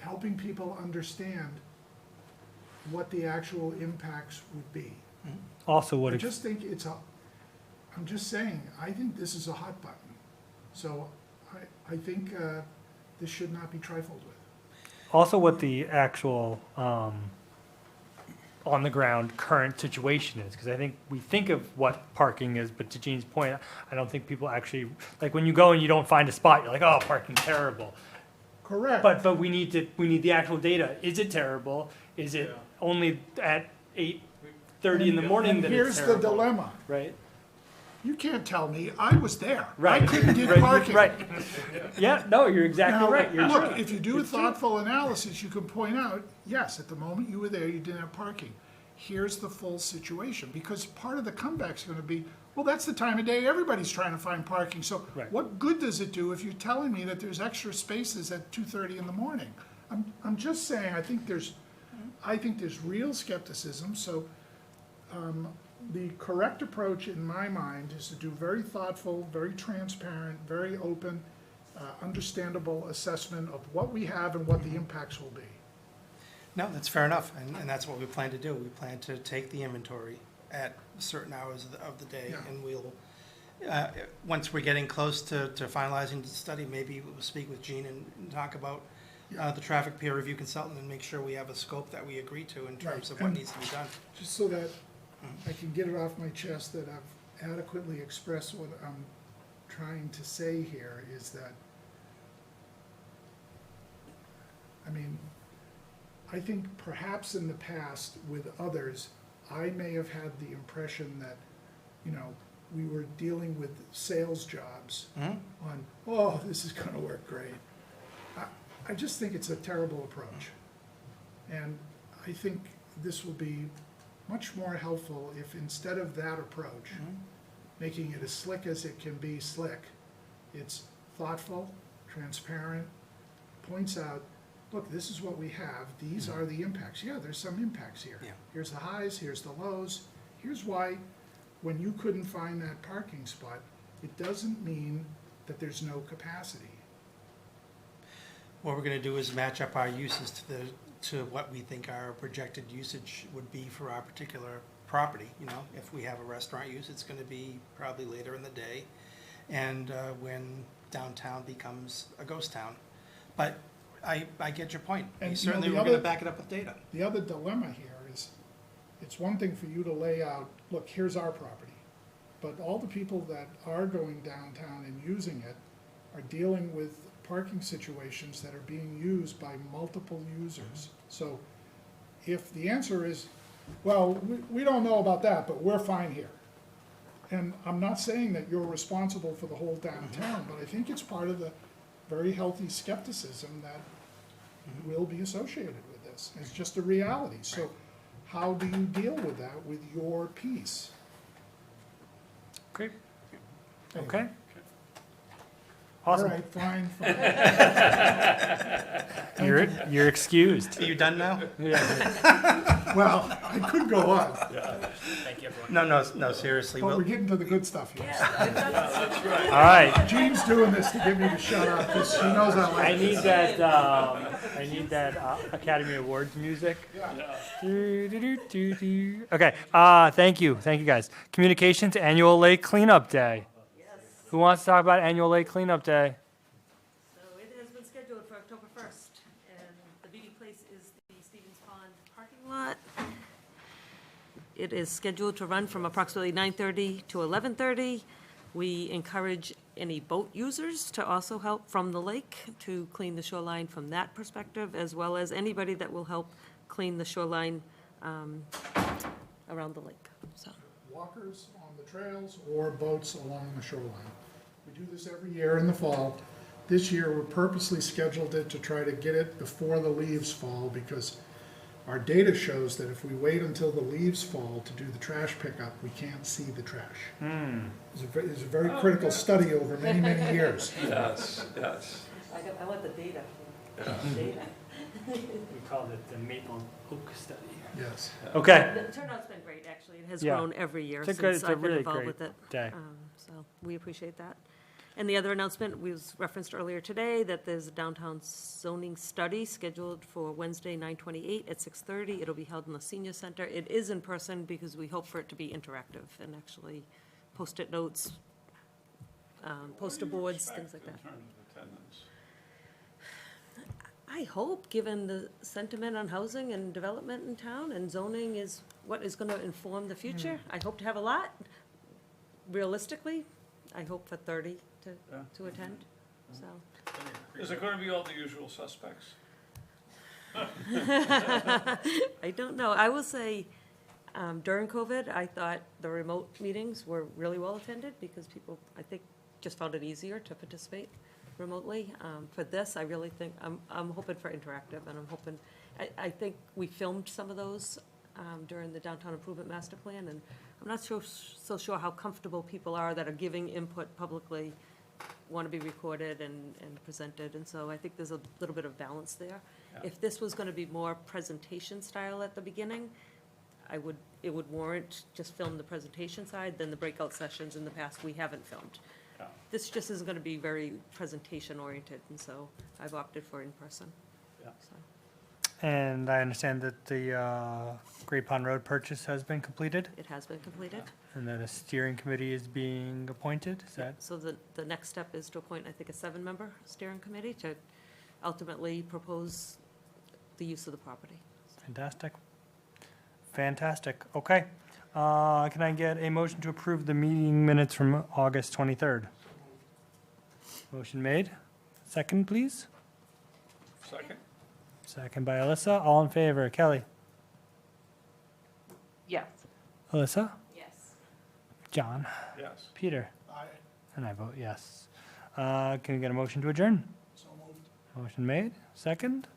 helping people understand what the actual impacts would be. Also, I just think I'm just saying, I think this is a hot button. So I think this should not be trifled with. Also what the actual, on the ground current situation is, because I think we think of what parking is, but to Gene's point, I don't think people actually, like, when you go and you don't find a spot, you're like, oh, parking's terrible. Correct. But we need the actual data. Is it terrible? Is it only at 8:30 in the morning And that it's here's terrible? the dilemma. Right? You can't tell me, I was there. Right. I couldn't get Right, parking. Right. Yeah, no, you're exactly Now, right. You're look, true. if you do a It's true. thoughtful analysis, you can point out, yes, at the moment you were there, you didn't have parking. Here's the full situation, because part of the comeback's gonna be, well, that's the time of day everybody's trying to find parking. So Right. what good does it do if you're telling me that there's extra spaces at 2:30 in the morning? I'm just saying, I think there's real skepticism, so, the correct approach in my mind is to do very thoughtful, very transparent, very open, understandable assessment of what we have and what the impacts will be. No, that's fair enough, and that's what we plan to do. We plan to take the inventory at certain hours of the day, Yeah. and we'll, once we're getting close to finalizing the study, maybe we'll speak with Gene and talk about the traffic peer review consultant and make sure we have a scope that we agree to in terms of what And- needs to be done. Just so that I can get it off my chest that I've adequately expressed what I'm trying to say here is that, I mean, I think perhaps in the past with others, I may have had the impression that, you know, we were dealing with sales jobs on, oh, this is gonna work great. I just think it's a terrible approach. And I think this will be much more helpful if instead of that approach, making it as slick as it can be slick, it's thoughtful, transparent, points out, look, this is what we have, these are the impacts. Yeah, there's some impacts here. Yeah. Here's the highs, here's the lows. Here's why, when you couldn't find that parking spot, it doesn't mean that there's no capacity. What we're gonna do is match up our uses to what we think our projected usage would be for our particular property. You know, if we have a restaurant use, it's gonna be probably later in the day, and when downtown becomes a ghost town. But I get your point. And, you know, Certainly, the we're gonna other- back it up with data. The other dilemma here is, it's one thing for you to lay out, look, here's our property. But all the people that are going downtown and using it are dealing with parking situations that are being used by multiple users. So if the answer is, well, we don't know about that, but we're fine here. And I'm not saying that you're responsible for the whole downtown, but I think it's part of the very healthy skepticism that will be associated with this. It's just a reality. So how do you deal with that with your piece? Great. Anyway. Okay. All Awesome. right, fine, fine. You're excused. Are you done now? Well, I could go on, Thank you, everyone. No, seriously. but We'll, we're getting to the good stuff here. All right. Jean's doing this to get me to shut up, because she knows I like I this. need that Academy Awards music. Okay, thank you guys. Communications Annual Lake Cleanup Day. Who wants to talk about Annual Lake Cleanup Day? So it has been scheduled for October 1st, and the meeting place is the Stevens Pond parking lot. It is scheduled to run from approximately 9:30 to 11:30. We encourage any boat users to also help from the lake to clean the shoreline from that perspective, as well as anybody that will help clean the shoreline around the lake, so. Walkers on the trails or boats along the shoreline. We do this every year in the fall. This year, we purposely scheduled it to try to get it before the leaves fall, because our data shows that if we wait until the leaves fall to do the trash pickup, we can't see the trash. It's a very critical study over many, many years. Yes, yes. I want the data. Data. We called it the Maple Oak Study. Yes. Okay. The turnout's been great, actually. It has Yeah. grown every year It's a since good- it's a I've been really involved great with it. day. So we appreciate that. And the other announcement was referenced earlier today, that there's a downtown zoning study scheduled for Wednesday, 9/28 at 6:30. It'll be held in the senior center. It is in person because we hope for it to be interactive and actually post-it notes, poster boards, things like that. In terms of attendance. I hope, given the sentiment on housing and development in town, and zoning is what is gonna inform the future, I hope to have a lot. Realistically, I hope for 30 to attend, so. Is it going to be all the usual suspects? I don't know. I will say, during COVID, I thought the remote meetings were really well attended because people, I think, just found it easier to participate remotely. For this, I really think, I'm hoping for interactive, and I'm hoping, I think we filmed some of those during the Downtown Improvement Master Plan, and I'm not so sure how comfortable people are that are giving input publicly, want to be recorded and presented, and so I think there's a little bit of balance there. Yeah. If this was going to be more presentation style at the beginning, it would warrant just film the presentation side, then the breakout sessions in the past we haven't filmed. Yeah. This just isn't going to be very presentation oriented, and so I've opted for in-person. Yeah. So, And I understand that the Great Pond Road purchase has been completed, it has been completed. and that a steering committee is being appointed, is that? So the next step is to appoint, I think, a 7-member steering committee to ultimately propose the use of the property. Fantastic. Fantastic. Okay. Can I get a motion to approve the meeting minutes from August 23rd? Motion made. Second, please. Second? Second by Alyssa. All in favor. Kelly? Yes. Alyssa? Yes. John? Yes. Peter? Aye. And I vote yes. Can we get a motion to adjourn? So moved. Motion made. Second?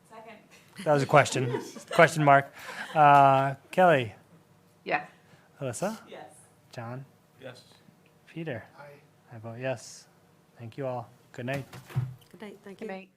Second. That was a question. Question mark. Kelly? Yes. Alyssa? Yes. John? Yes. Peter? Aye. I vote yes. Thank you all. Good night. Good night, thank you. Good night.